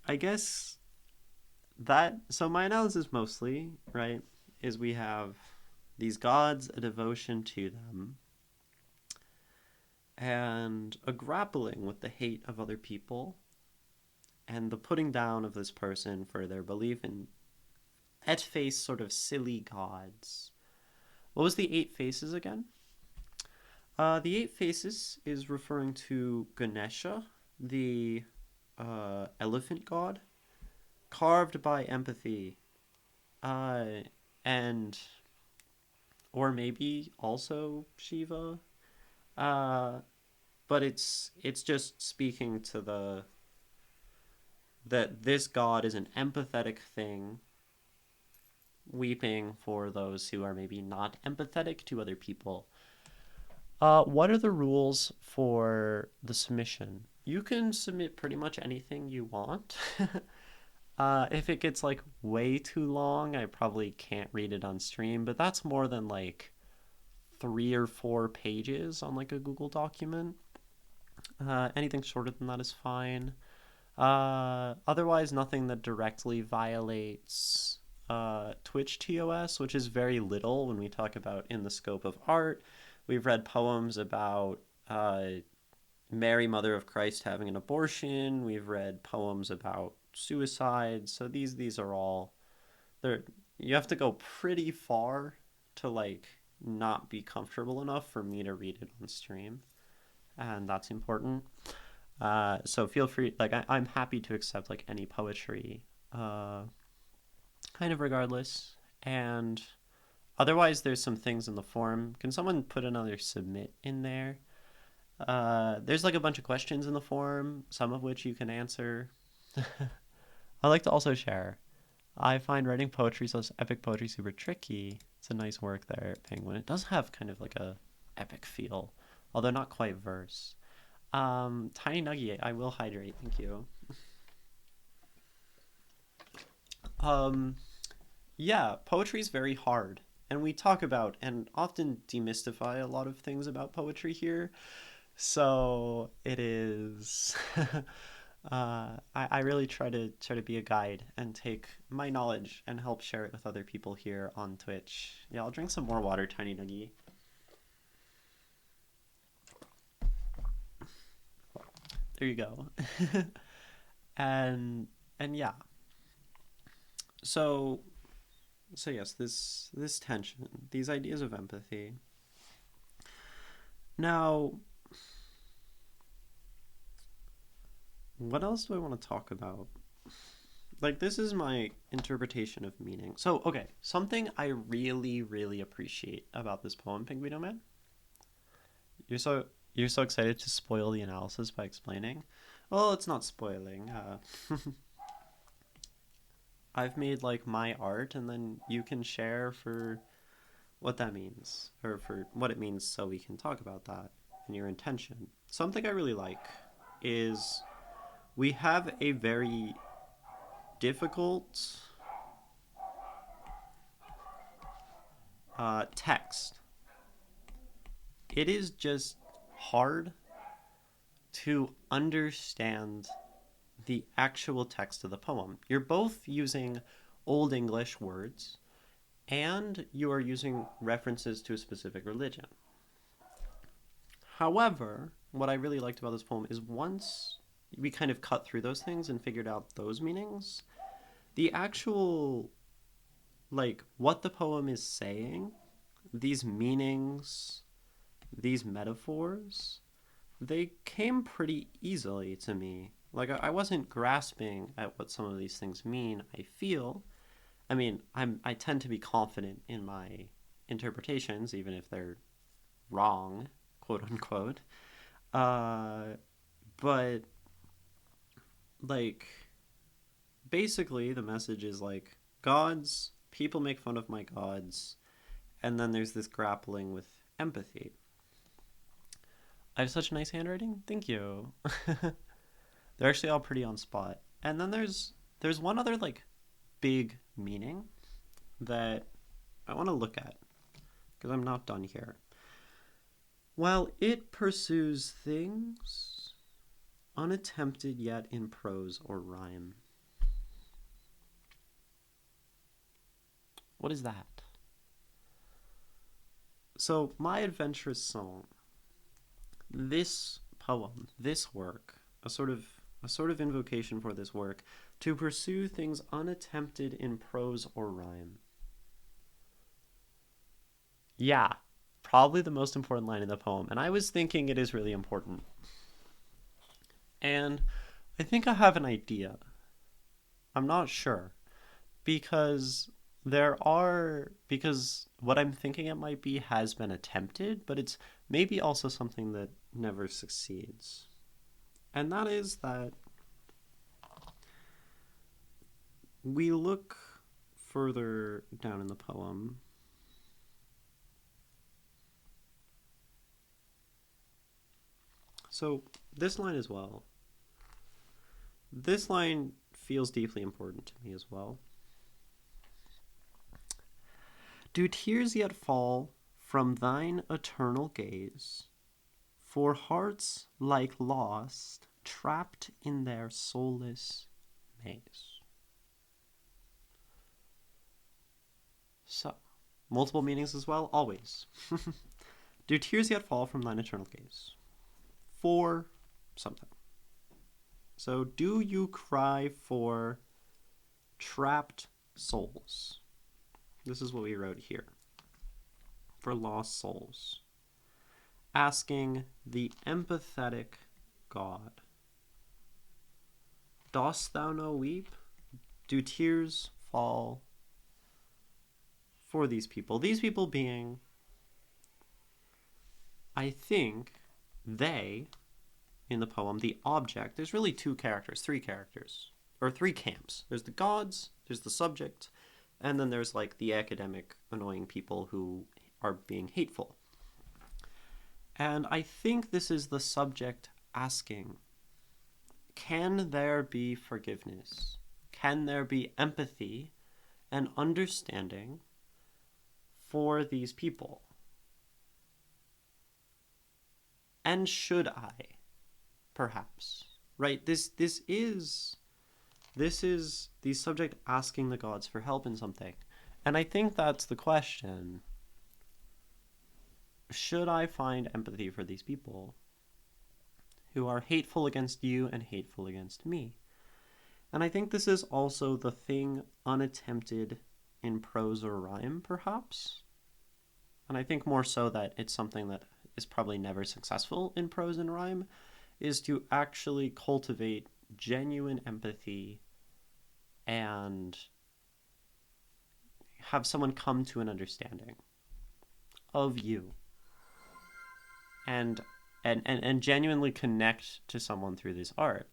I guess so my analysis mostly, right, is we have these gods, a devotion to them, and a grappling with the hate of other people, and the putting down of this person for their belief in at face sort of silly gods. What was the 8 faces again? The 8 faces is referring to Ganesha, the elephant god, carved by empathy, and or maybe also Shiva, but it's just speaking to that this god is an empathetic thing, weeping for those who are maybe not empathetic to other people. What are the rules for the submission? You can submit pretty much anything you want. If it gets like way too long, I probably can't read it on stream, but that's more than like 3 or 4 pages on like a Google document. Anything shorter than that is fine. Otherwise, nothing that directly violates Twitch TOS, which is very little when we talk about in the scope of art. We've read poems about Mary, Mother of Christ, having an abortion. We've read poems about suicide. So these are all there. You have to go pretty far to like not be comfortable enough for me to read it on stream, and that's important. So feel free. Like I'm happy to accept like any poetry, kind of regardless. And otherwise, there's some things in the forum. Can someone put another submit in there? There's like a bunch of questions in the forum, some of which you can answer. I like to also share. I find writing poetry, so epic poetry, super tricky. It's a nice work there, Penguin. It does have kind of like a epic feel, although not quite verse. Tiny Nugget, I will hydrate. Thank you. Yeah, poetry is very hard, and we talk about and often demystify a lot of things about poetry here. So it is. I really try to be a guide and take my knowledge and help share it with other people here on Twitch. Yeah, I'll drink some more water, Tiny Nuggy. There you go. and yeah. So yes, this tension, these ideas of empathy. Now, what else do I want to talk about? Like, this is my interpretation of meaning. So, okay, something I really, really appreciate about this poem, Penguinoman. You're so excited to spoil the analysis by explaining. Well, it's not spoiling. I've made like my art, and then you can share for what that means, or for what it means, so we can talk about that and your intention. Something I really like is we have a very difficult text. It is just hard to understand the actual text of the poem. You're both using Old English words, and you are using references to a specific religion. However, what I really liked about this poem is once we kind of cut through those things and figured out those meanings, the actual, like, what the poem is saying, these meanings, these metaphors, they came pretty easily to me. Like, I wasn't grasping at what some of these things mean, I feel. I mean, I tend to be confident in my interpretations, even if they're wrong, quote unquote. But, like, basically the message is like, gods, people make fun of my gods, and then there's this grappling with empathy. I have such nice handwriting. Thank you. They're actually all pretty on spot. And then there's one other like big meaning that I want to look at because I'm not done here. While it pursues things unattempted yet in prose or rhyme. What is that? So, my adventurous song, this poem, this work, a sort of invocation for this work, to pursue things unattempted in prose or rhyme. Yeah, probably the most important line in the poem, and I was thinking it is really important. And I think I have an idea. I'm not sure because because what I'm thinking it might be has been attempted, but it's maybe also something that never succeeds. And that is that we look further down in the poem. So, this line as well. This line feels deeply important to me as well. Do tears yet fall from thine eternal gaze for hearts like lost, trapped in their soulless maze? So, multiple meanings as well, always. Do tears yet fall from thine eternal gaze for something? So, do you cry for trapped souls? This is what we wrote here. For lost souls. Asking the empathetic God, dost thou no weep? Do tears fall for these people? These people being, I think, they, in the poem, the object. There's really three characters, or three camps. There's the gods, there's the subject, and then there's like the academic, annoying people who are being hateful. And I think this is the subject asking, can there be forgiveness? Can there be empathy and understanding for these people? And should I? Perhaps. Right? This is the subject asking the gods for help in something. And I think that's the question. Should I find empathy for these people who are hateful against you and hateful against me? And I think this is also the thing unattempted in prose or rhyme, perhaps. And I think more so that it's something that is probably never successful in prose and rhyme, is to actually cultivate genuine empathy and have someone come to an understanding of you and genuinely connect to someone through this art.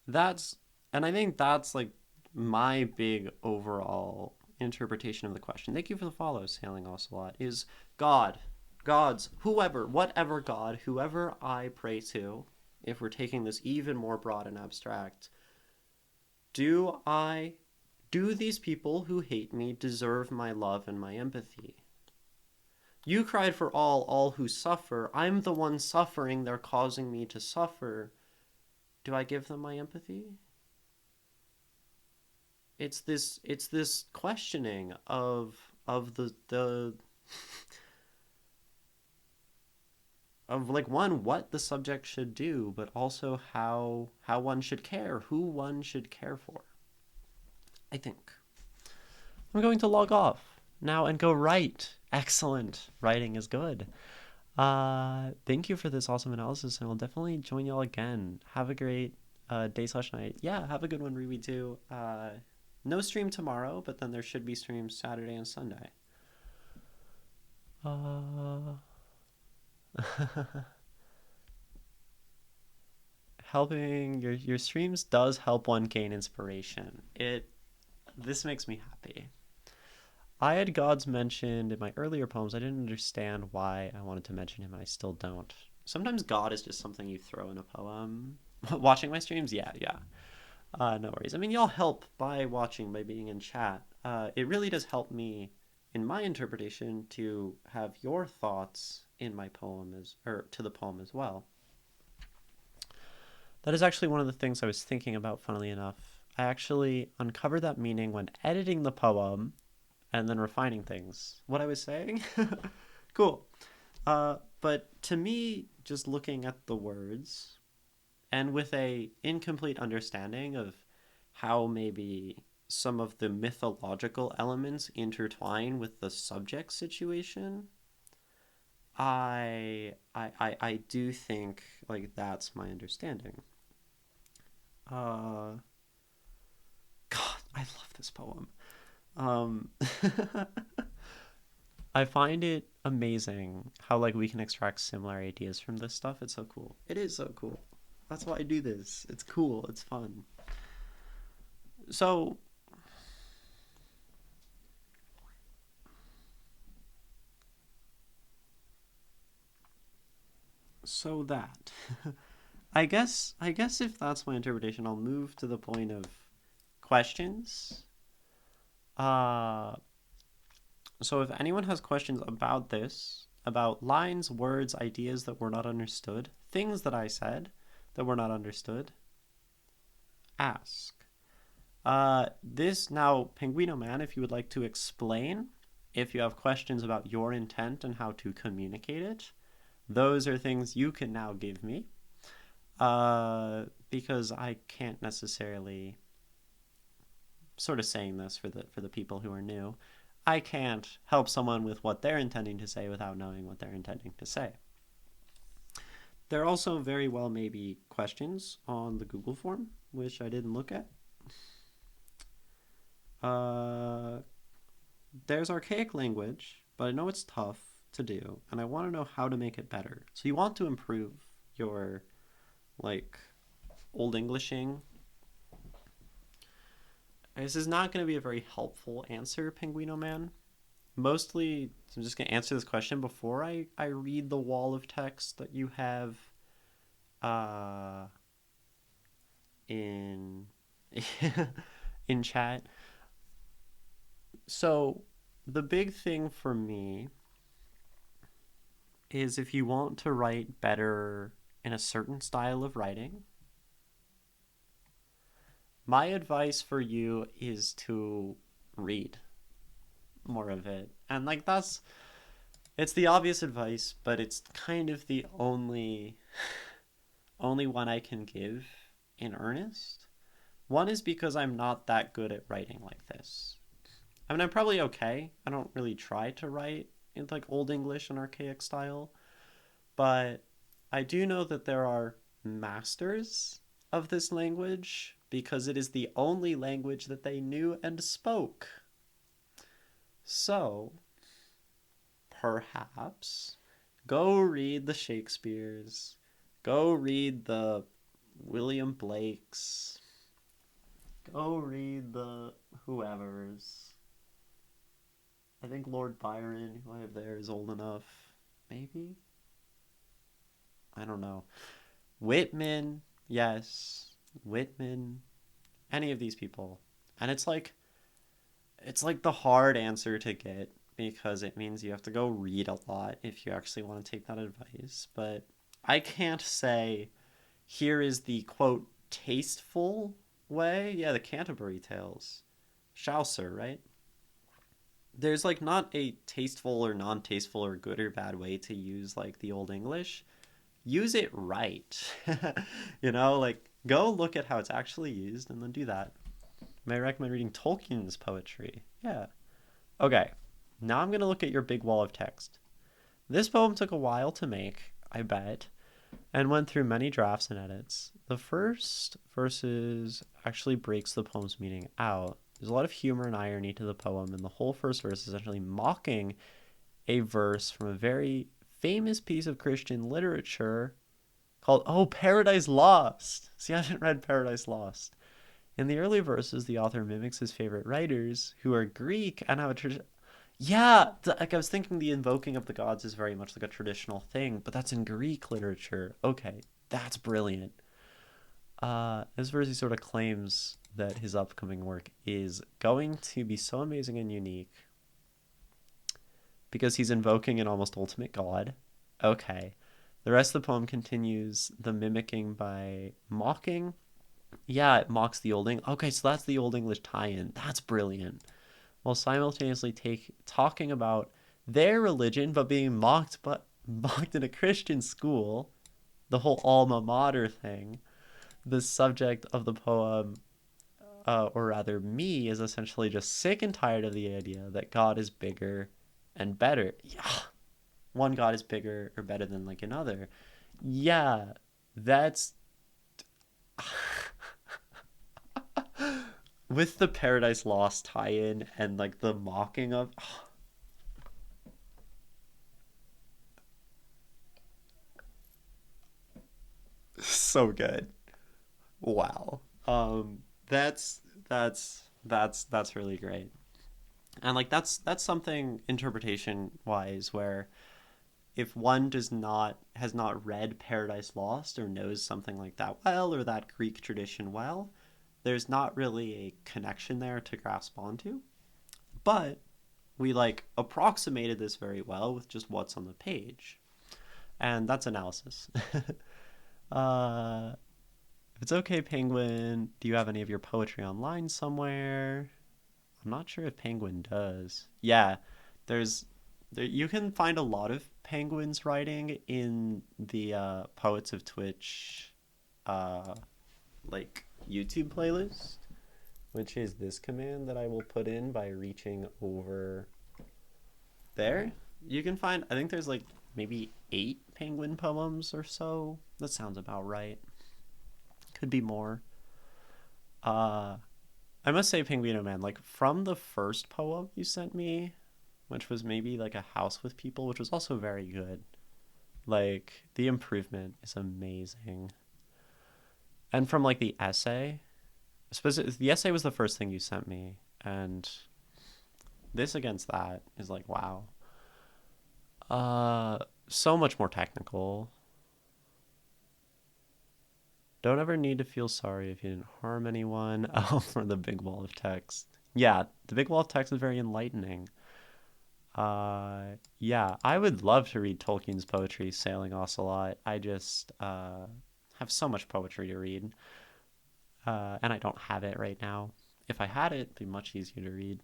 And I think that's like my big overall interpretation of the question. Thank you for the follow, Sailing Ocelot. Is God, gods, whoever, whatever God, whoever I pray to, if we're taking this even more broad and abstract, do these people who hate me deserve my love and my empathy? You cried for all who suffer. I'm the one suffering. They're causing me to suffer. Do I give them my empathy? It's this questioning of the of like one, what the subject should do, but also how one should care, who one should care for. I think I'm going to log off now and go write. Excellent. Writing is good. Thank you for this awesome analysis, and I'll definitely join y'all again. Have a great day/night. Yeah, have a good one, Ruby, too. No stream tomorrow, but then there should be streams Saturday and Sunday. Helping your streams does help one gain inspiration. This makes me happy. I had gods mentioned in my earlier poems. I didn't understand why I wanted to mention him, and I still don't. Sometimes God is just something you throw in a poem. Watching my streams? Yeah. No worries. I mean, y'all help by watching, by being in chat. It really does help me in my interpretation to have your thoughts in my poem to the poem as well. That is actually one of the things I was thinking about, funnily enough. I actually uncovered that meaning when editing the poem, and then refining things. What I was saying? Cool. But to me, just looking at the words and with a incomplete understanding of how maybe some of the mythological elements intertwine with the subject situation, I do think like that's my understanding. God, I love this poem. Um, I find it amazing how like we can extract similar ideas from this stuff. It's so cool. It is so cool. That's why I do this. It's cool. It's fun. So that I guess if that's my interpretation, I'll move to the point of questions. Uh so if anyone has questions about this, about lines, words, ideas that were not understood, things that I said that were not understood, ask. This now, Penguinoman, if you would like to explain, if you have questions about your intent and how to communicate it, those are things you can now give me. Because I can't necessarily, sort of saying this for the people who are new, I can't help someone with what they're intending to say without knowing what they're intending to say. There also very well may be questions on the Google form, which I didn't look at. There's archaic language, but I know it's tough to do, and I want to know how to make it better. So you want to improve your, like, Old Englishing. This is not going to be a very helpful answer, Penguinoman. Mostly, I'm just going to answer this question before I read the wall of text that you have in in chat. So the big thing for me is if you want to write better in a certain style of writing, my advice for you is to read more of it. And like it's the obvious advice, but it's kind of the only one I can give in earnest. One is because I'm not that good at writing like this. I mean, I'm probably okay. I don't really try to write in like Old English and archaic style, but I do know that there are masters of this language because it is the only language that they knew and spoke. So, perhaps, go read the Shakespeares, go read the William Blakes, go read the whoever's. I think Lord Byron, who I have there, is old enough. Maybe? I don't know. Whitman, yes. Whitman. Any of these people. And it's like the hard answer to get because it means you have to go read a lot if you actually want to take that advice. But I can't say, here is the, quote, tasteful way. Yeah, the Canterbury Tales. Chaucer, right? There's like not a tasteful or non-tasteful or good or bad way to use like the Old English. Use it right. Like go look at how it's actually used and then do that. May I recommend reading Tolkien's poetry? Yeah. Okay. Now I'm going to look at your big wall of text. This poem took a while to make, I bet, and went through many drafts and edits. The first verses actually breaks the poem's meaning out. There's a lot of humor and irony to the poem, and the whole first verse is actually mocking a verse from a very famous piece of Christian literature called, Paradise Lost. See, I haven't read Paradise Lost. In the early verses, the author mimics his favorite writers, who are Greek and have a tradition. Yeah, like I was thinking the invoking of the gods is very much like a traditional thing, but that's in Greek literature. Okay, that's brilliant. This verse he sort of claims that his upcoming work is going to be so amazing and unique because he's invoking an almost ultimate god. Okay. The rest of the poem continues the mimicking by mocking. Yeah, it mocks the Old English. Okay, so that's the Old English tie-in. That's brilliant. while simultaneously talking about their religion but being mocked in a Christian school, the whole alma mater thing. The subject of the poem, or rather me, is essentially just sick and tired of the idea that God is bigger and better. Yeah, one God is bigger or better than like another. Yeah, that's with the Paradise Lost tie-in and like the mocking of so good. Wow. That's that's really great. And like that's something interpretation wise where if one does not has not read Paradise Lost or knows something like that well or that Greek tradition well, there's not really a connection there to grasp onto. But we like approximated this very well with just what's on the page. And that's analysis. uh if it's okay, Penguin, do you have any of your poetry online somewhere? I'm not sure if Penguin does. Yeah, there's you can find a lot of Penguin's writing in the Poets of Twitch uh like YouTube playlist, which is this command that I will put in by reaching over there. You can find, I think there's like maybe 8 Penguin poems or so. That sounds about right. Could be more. Uh I must say, Penguinoman, like from the first poem you sent me, which was maybe like a house with people, which was also very good. Like the improvement is amazing. And from like the essay, the essay was the first thing you sent me, and this against that is like wow. So much more technical. Don't ever need to feel sorry if you didn't harm anyone. Oh, for the big wall of text. Yeah, the big wall of text is very enlightening. Yeah, I would love to read Tolkien's poetry, Sailing Ocelot. I just have so much poetry to read, and I don't have it right now. If I had it, it'd be much easier to read.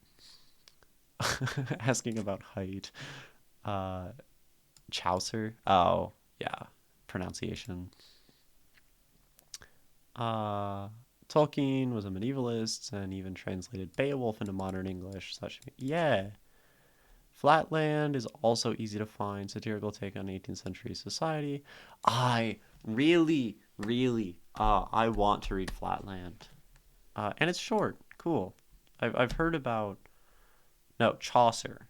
Asking about height. Uh, Chaucer. Oh, yeah, pronunciation. Uh, Tolkien was a medievalist and even translated Beowulf into modern English. Such yeah. Flatland is also easy to find, satirical take on 18th century society. I I want to read Flatland. And it's short. Cool. I've heard about, no, Chaucer.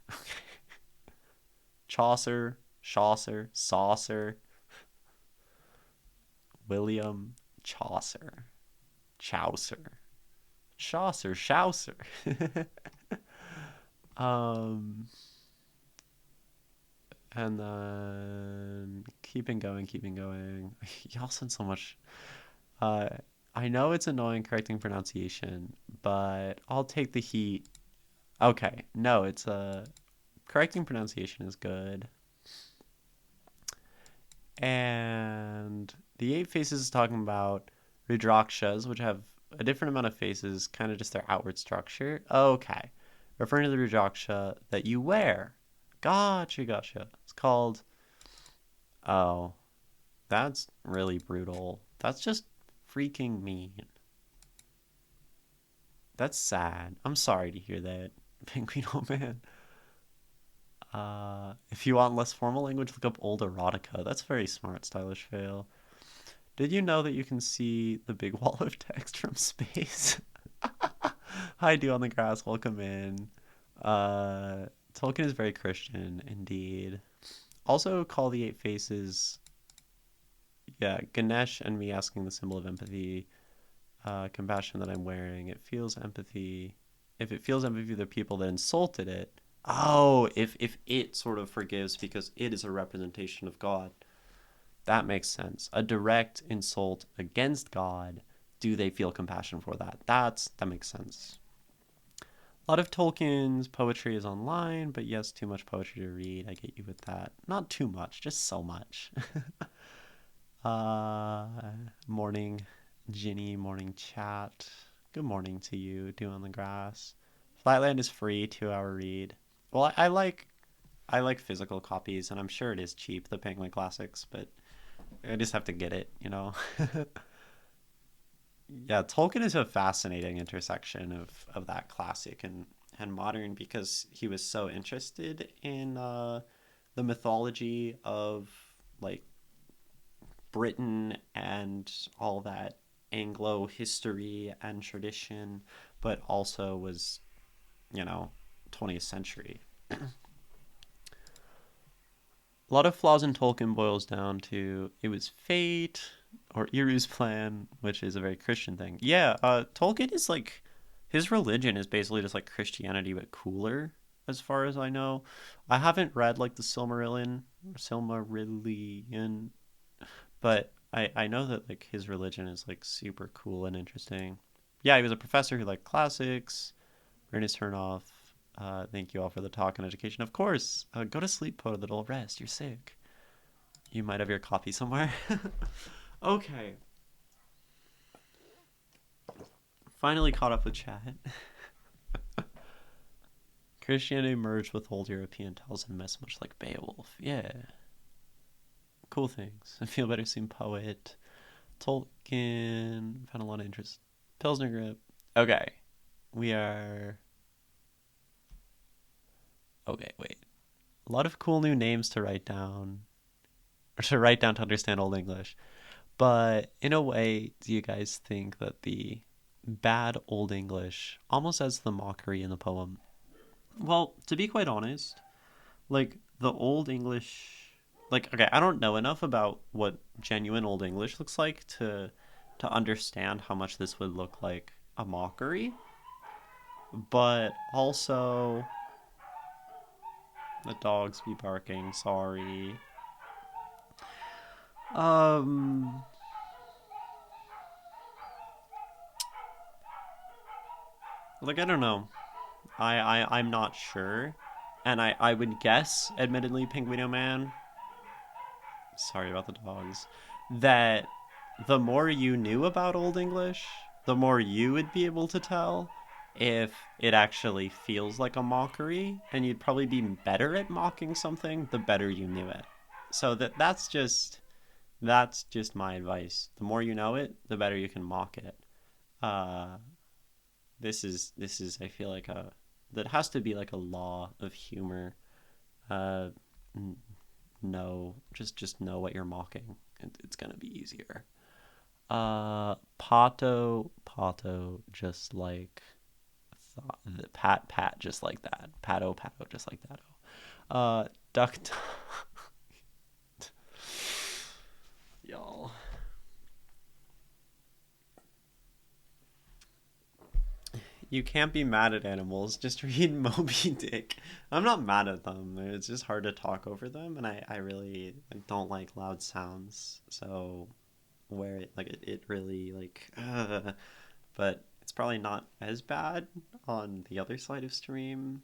Saucer, William Chaucer. Chaucer. Chaucer. um, And then keeping going. Y'all send so much. Uh, I know it's annoying correcting pronunciation, but I'll take the heat. Okay, no, it's correcting pronunciation is good. And the 8 faces is talking about Rudrakshas, which have a different amount of faces, kind of just their outward structure. Okay, referring to the Rudraksha that you wear. Gotcha. It's called. Oh, that's really brutal. That's just freaking mean. That's sad. I'm sorry to hear that, Penguinoman. If you want less formal language, look up old erotica. That's very smart, stylish fail. Did you know that you can see the big wall of text from space? Hi, Dew on the Grass. Welcome in. Tolkien is very Christian, indeed. Also, call the 8 faces. Yeah, Ganesh and me asking the symbol of empathy, compassion that I'm wearing. It feels empathy. If it feels empathy for the people that insulted it. Oh, if it sort of forgives because it is a representation of God. That makes sense. A direct insult against God. Do they feel compassion for that? That makes sense. A lot of Tolkien's poetry is online, but yes, too much poetry to read. I get you with that. Not too much, just so much. Morning, Ginny. Morning, chat. Good morning to you. Dew on the Grass. Flatland is free, 2-hour read. Well, I like physical copies, and I'm sure it is cheap, the Penguin Classics, but I just have to get it, you know. Yeah, Tolkien is a fascinating intersection of that classic and modern because he was so interested in the mythology of like Britain and all that Anglo history and tradition, but also was, you know, 20th century. A lot of flaws in Tolkien boils down to it was fate or Iru's plan, which is a very Christian thing. Yeah, Tolkien is like his religion is basically just like Christianity but cooler, as far as I know. I haven't read like the Silmarillion, but I know that like his religion is like super cool and interesting. Yeah, he was a professor who liked classics. Ernest Hernoff. Thank you all for the talk and education. Of course, go to sleep, Poe. Little rest. You're sick. You might have your copy somewhere. Okay. Finally caught up with chat. Christianity merged with old European tales and myths, much like Beowulf. Yeah. Cool things. I feel better seeing Poet. Tolkien. Found a lot of interest. Pilsner Grip. Okay. We are. Okay, wait. A lot of cool new names to write down. Or to write down to understand Old English. But in a way, do you guys think that the bad Old English almost as the mockery in the poem? Well, to be quite honest, like the Old English, like okay, I don't know enough about what genuine Old English looks like to understand how much this would look like a mockery, but also the dogs be barking, sorry. Um like I don't know. I'm not sure. And I would guess, admittedly, Penguinoman, sorry about the dogs, that the more you knew about Old English, the more you would be able to tell if it actually feels like a mockery, and you'd probably be better at mocking something the better you knew it. So that's just my advice. The more you know it, the better you can mock it. Uh, this is I feel like a that has to be like a law of humor. Uh, know just know what you're mocking. It's gonna be easier. Pato, just like pat, just like that. Pato, just like that. Duck, y'all. You can't be mad at animals. Just read Moby Dick. I'm not mad at them. It's just hard to talk over them, and I really don't like loud sounds. So where it really but it's probably not as bad on the other side of stream.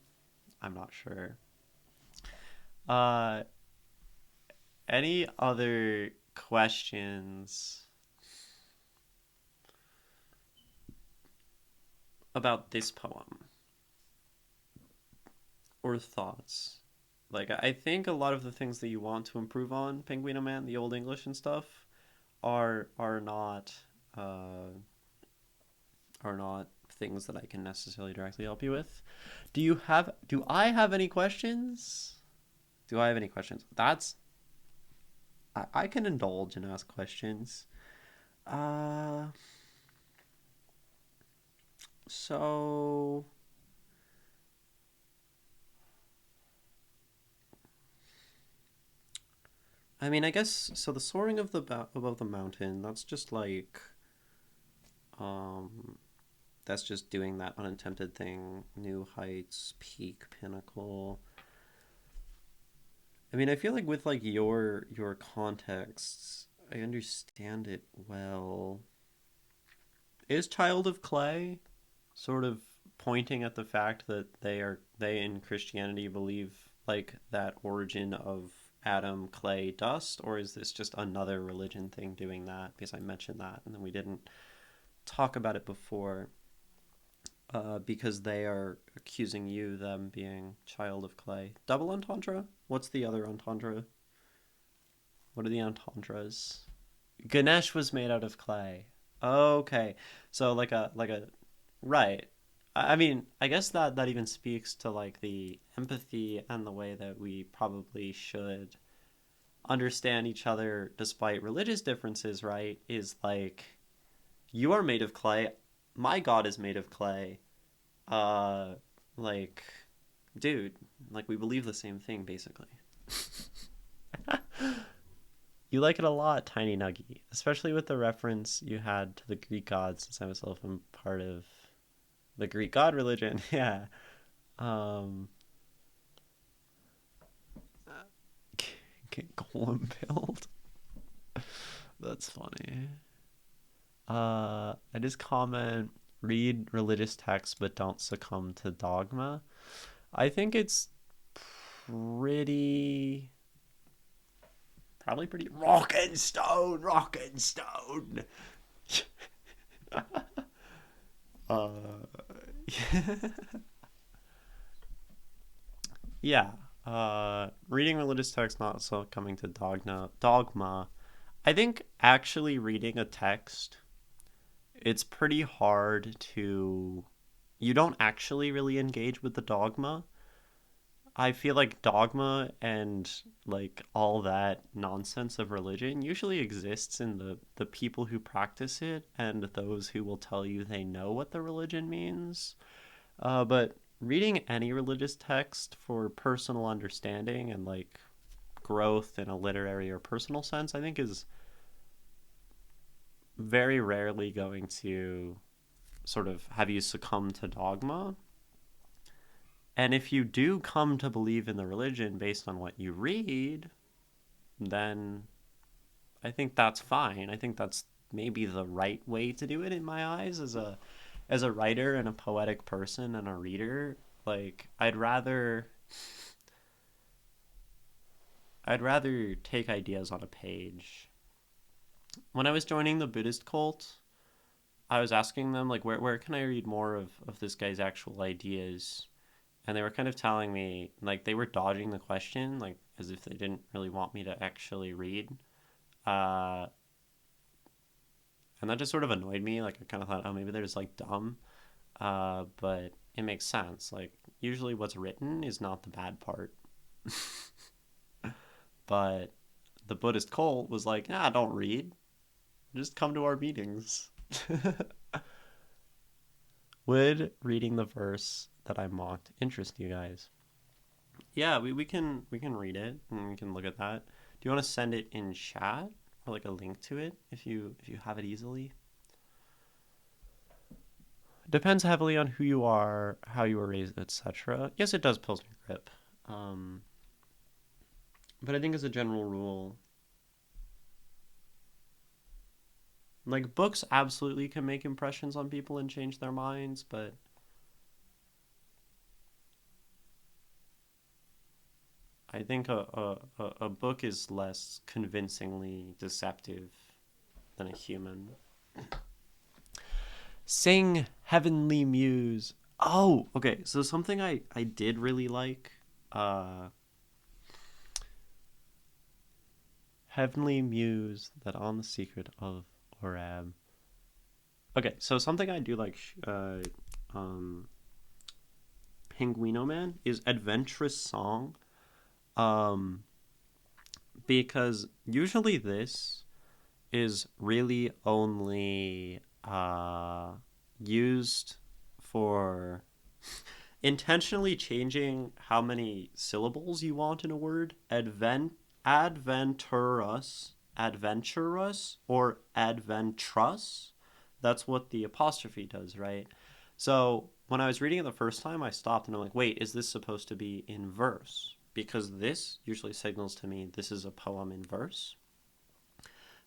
I'm not sure. Uh, any other questions about this poem or thoughts? Like I think a lot of the things that you want to improve on, Penguinoman, the Old English and stuff, are not uh, are not things that I can necessarily directly help you with. Do I have any questions? Do I have any questions? I can indulge and ask questions. Uh so I mean, I guess so the soaring of above the mountain, that's just like um that's just doing that unattempted thing, new heights, peak, pinnacle. I mean, I feel like with like your contexts, I understand it well. Is Child of Clay sort of pointing at the fact that they in Christianity believe like that origin of Adam, clay, dust, or is this just another religion thing doing that? Because I mentioned that and then we didn't talk about it before. because they are accusing you them being child of clay. Double entendre? What's the other entendre? What are the entendres? Ganesh was made out of clay. Okay, so like a right. I mean, I guess that even speaks to like the empathy and the way that we probably should understand each other despite religious differences, right? Is like you are made of clay, my god is made of clay. Uh like dude, like we believe the same thing basically. You like it a lot, Tiny Nuggy, especially with the reference you had to the Greek gods, since I myself am part of the Greek god religion. Yeah. Um, get golem build. That's funny. I just comment read religious texts but don't succumb to dogma. I think it's pretty probably pretty rock and stone. uh yeah. Reading religious texts not succumbing to dogma. I think actually reading a text, it's pretty hard to you don't actually really engage with the dogma. I feel like dogma and like all that nonsense of religion usually exists in the people who practice it and those who will tell you they know what the religion means. But reading any religious text for personal understanding and like growth in a literary or personal sense, I think is very rarely going to sort of have you succumb to dogma. And if you do come to believe in the religion based on what you read, then I think that's fine. I think that's maybe the right way to do it in my eyes as a writer and a poetic person and a reader. Like I'd rather take ideas on a page. When I was joining the Buddhist cult, I was asking them like where can I read more of this guy's actual ideas? And they were kind of telling me like they were dodging the question like as if they didn't really want me to actually read. Uh and that just sort of annoyed me. Like I kind of thought, oh, maybe they're just like dumb. But it makes sense. Like usually what's written is not the bad part. But the Buddhist cult was like, nah, don't read. Just come to our meetings. Would reading the verse that I mocked interest you guys? Yeah, we can read it and we can look at that. Do you want to send it in chat or like a link to it if you have it easily? Depends heavily on who you are, how you were raised, etc. Yes, it does Pilsner grip. Um, but I think as a general rule, like books absolutely can make impressions on people and change their minds, but I think a book is less convincingly deceptive than a human. Sing Heavenly Muse. Oh, okay. So something I did really like. Uh, Heavenly Muse that on the secret of Orab. Okay, so something I do like. Um, Penguinoman is adventurous song. Um, because usually this is really only used for intentionally changing how many syllables you want in a word. Adventurous, or adventrous. That's what the apostrophe does, right? So when I was reading it the first time, I stopped and I'm like, wait, is this supposed to be in verse? Because this usually signals to me this is a poem in verse.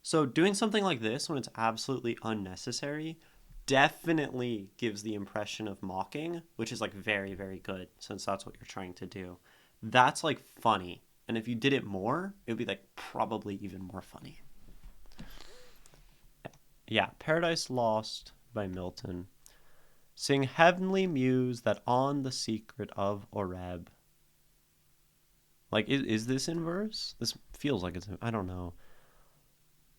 So doing something like this when it's absolutely unnecessary definitely gives the impression of mocking, which is like very, very good since that's what you're trying to do. That's like funny. And if you did it more, it would be like probably even more funny. Yeah, Paradise Lost by Milton. Sing heavenly muse that on the secret of Oreb. Like, is this in verse? This feels like it's, I don't know.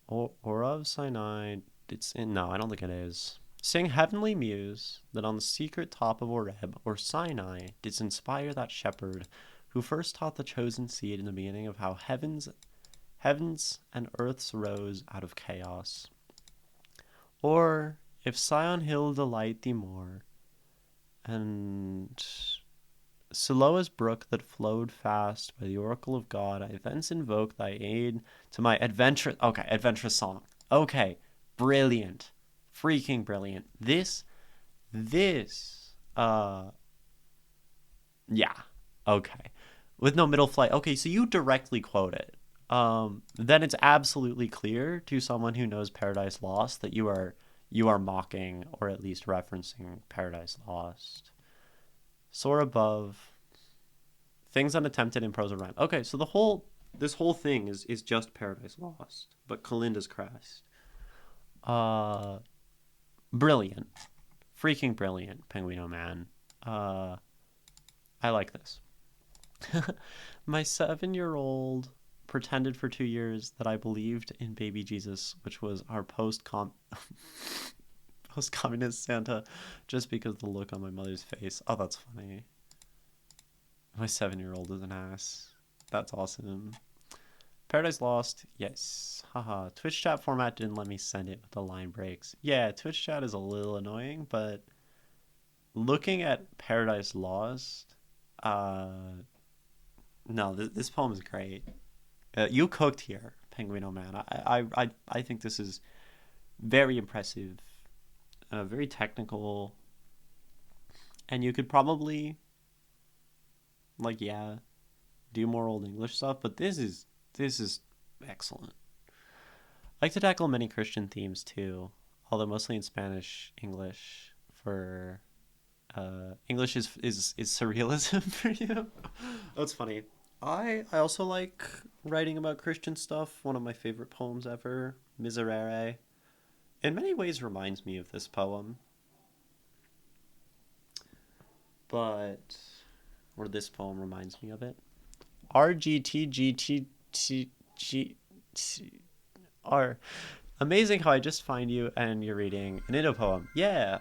Or of Sinai, it's in, no, I don't think it is. Sing heavenly muse that on the secret top of Oreb, or Sinai, didst inspire that shepherd who first taught the chosen seed in the beginning of how heavens and earths rose out of chaos. Or, if Sion hill delight thee more, and Siloa's brook that flowed fast by the oracle of God, I thence invoke thy aid to my adventurous song. Okay, brilliant. Freaking brilliant. This, yeah, okay. With no middle flight. Okay, so you directly quote it. Then it's absolutely clear to someone who knows Paradise Lost that you are mocking or at least referencing Paradise Lost. Soar above. Things unattempted in prose and rhyme. Okay, so this whole thing is just Paradise Lost, but Kalinda's crest. Brilliant. Freaking brilliant, Penguinoman. I like this. My 7-year-old pretended for 2 years that I believed in baby Jesus, which was our post-communist Santa, just because of the look on my mother's face. Oh, that's funny. My 7-year-old is an ass. That's awesome. Paradise Lost, yes. Haha. Twitch chat format didn't let me send it with the line breaks. Yeah, Twitch chat is a little annoying, but looking at Paradise Lost, no, this poem is great. You cooked here, Penguinoman. I think this is very impressive, very technical, and you could probably, like, yeah, do more Old English stuff, but this is excellent. I like to tackle many Christian themes too, although mostly in Spanish, English. For English is surrealism for you. That's funny. I also like writing about Christian stuff. One of my favorite poems ever, Miserere, in many ways reminds me of this poem. Or this poem reminds me of it. RGTGTTR. Amazing how I just find you and you're reading an Indo poem. Yeah,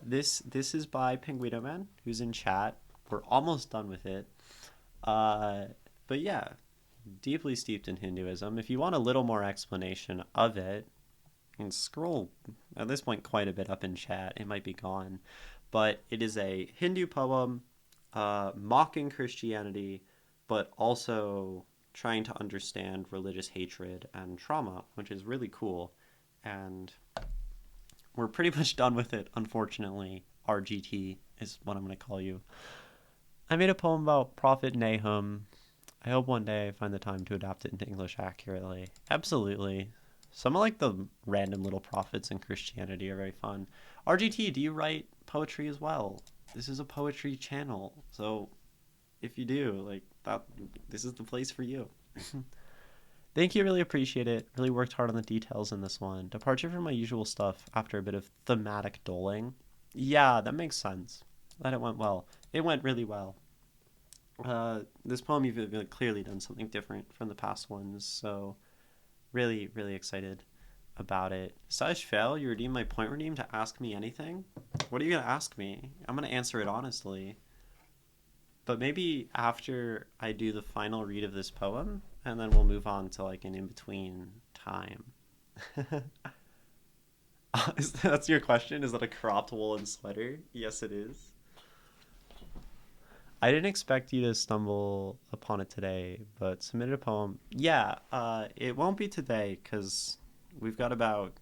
this is by Penguinoman, who's in chat. We're almost done with it. But yeah, deeply steeped in Hinduism. If you want a little more explanation of it, you can scroll at this point quite a bit up in chat. It might be gone. But it is a Hindu poem mocking Christianity, but also trying to understand religious hatred and trauma, which is really cool. And we're pretty much done with it, unfortunately. RGT is what I'm going to call you. I made a poem about Prophet Nahum. I hope one day I find the time to adapt it into English accurately. Absolutely. Some of like the random little prophets in Christianity are very fun. RGT, do you write poetry as well? This is a poetry channel, so if you do, like, that, this is the place for you. Thank you, really appreciate it. Really worked hard on the details in this one. Departure from my usual stuff after a bit of thematic doling. Yeah, that makes sense. That it went well. It went really well. This poem, you've clearly done something different from the past ones, so really, really excited about it. Saj fail, you redeemed my point redeem to ask me anything? What are you going to ask me? I'm going to answer it honestly. But maybe after I do the final read of this poem, and then we'll move on to like an in-between time. That's your question? Is that a cropped woolen sweater? Yes, it is. I didn't expect you to stumble upon it today, but submitted a poem. Yeah, it won't be today because we've got about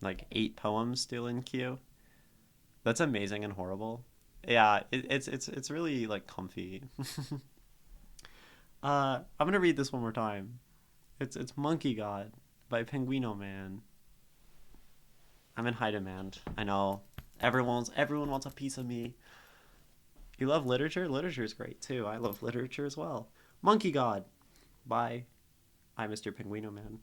like 8 poems still in queue. That's amazing and horrible. Yeah, it's really like comfy. I'm gonna read this one more time. It's Monkey God by Penguinoman. I'm in high demand. I know. Everyone wants a piece of me. You love literature? Literature is great too. I love literature as well. Monkey God by Mr. Penguinoman.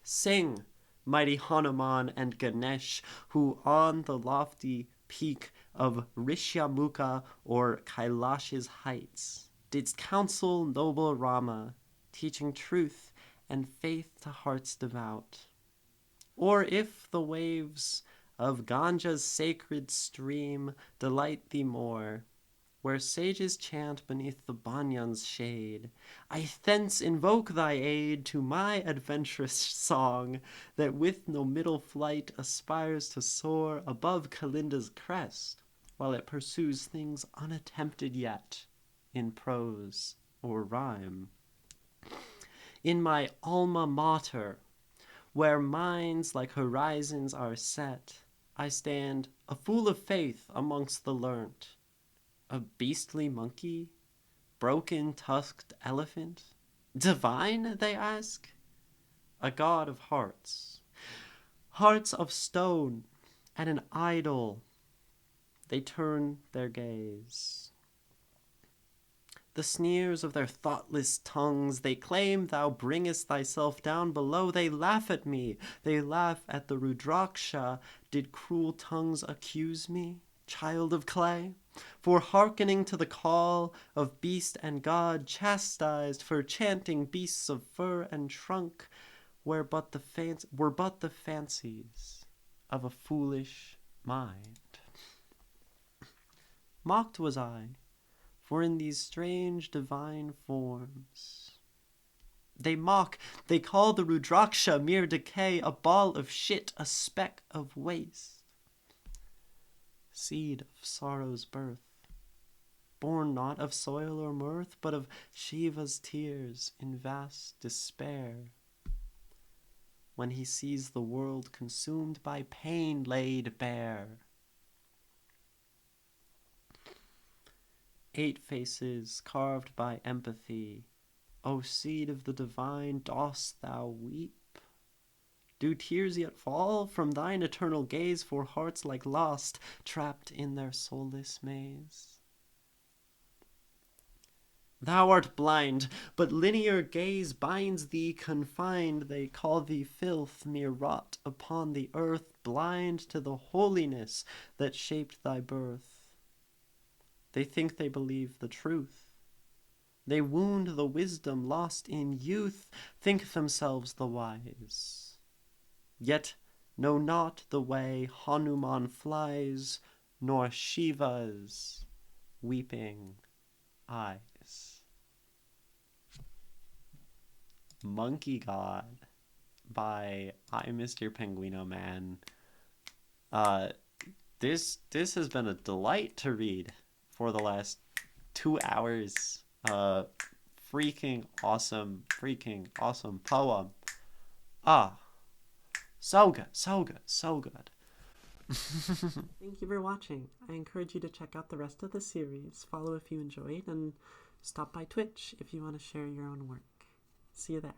Sing, mighty Hanuman and Ganesh, who on the lofty peak of Rishyamukha or Kailash's heights, didst counsel noble Rama, teaching truth and faith to hearts devout. Or if the waves of Ganga's sacred stream delight thee more, where sages chant beneath the banyan's shade, I thence invoke thy aid to my adventurous song, that with no middle flight aspires to soar above Kalinda's crest, while it pursues things unattempted yet, in prose or rhyme. In my alma mater, where minds like horizons are set, I stand, a fool of faith amongst the learnt, a beastly monkey, broken-tusked elephant, divine, they ask? A god of hearts, hearts of stone, and an idol, they turn their gaze. The sneers of their thoughtless tongues, they claim thou bringest thyself down below. They laugh at me, they laugh at the Rudraksha. Did cruel tongues accuse me, child of clay, for hearkening to the call of beast and god, chastised for chanting beasts of fur and trunk, were but the fancies of a foolish mind? Mocked was I, for in these strange divine forms they mock, they call the Rudraksha mere decay, a ball of shit, a speck of waste, seed of sorrow's birth, born not of soil or mirth, but of Shiva's tears in vast despair, when he sees the world consumed by pain laid bare. 8 faces carved by empathy, O seed of the divine, dost thou weep? Do tears yet fall from thine eternal gaze for hearts like lost, trapped in their soulless maze? Thou art blind, but linear gaze binds thee confined. They call thee filth, mere rot upon the earth, blind to the holiness that shaped thy birth. They think they believe the truth. They wound the wisdom lost in youth, think themselves the wise, yet know not the way Hanuman flies, nor Shiva's weeping eyes. Monkey God by Imrpenguinoman. This has been a delight to read for the last 2 hours. Freaking awesome poem. So good. Thank you for watching. I encourage you to check out the rest of the series, follow if you enjoyed, and stop by Twitch if you want to share your own work. See you there.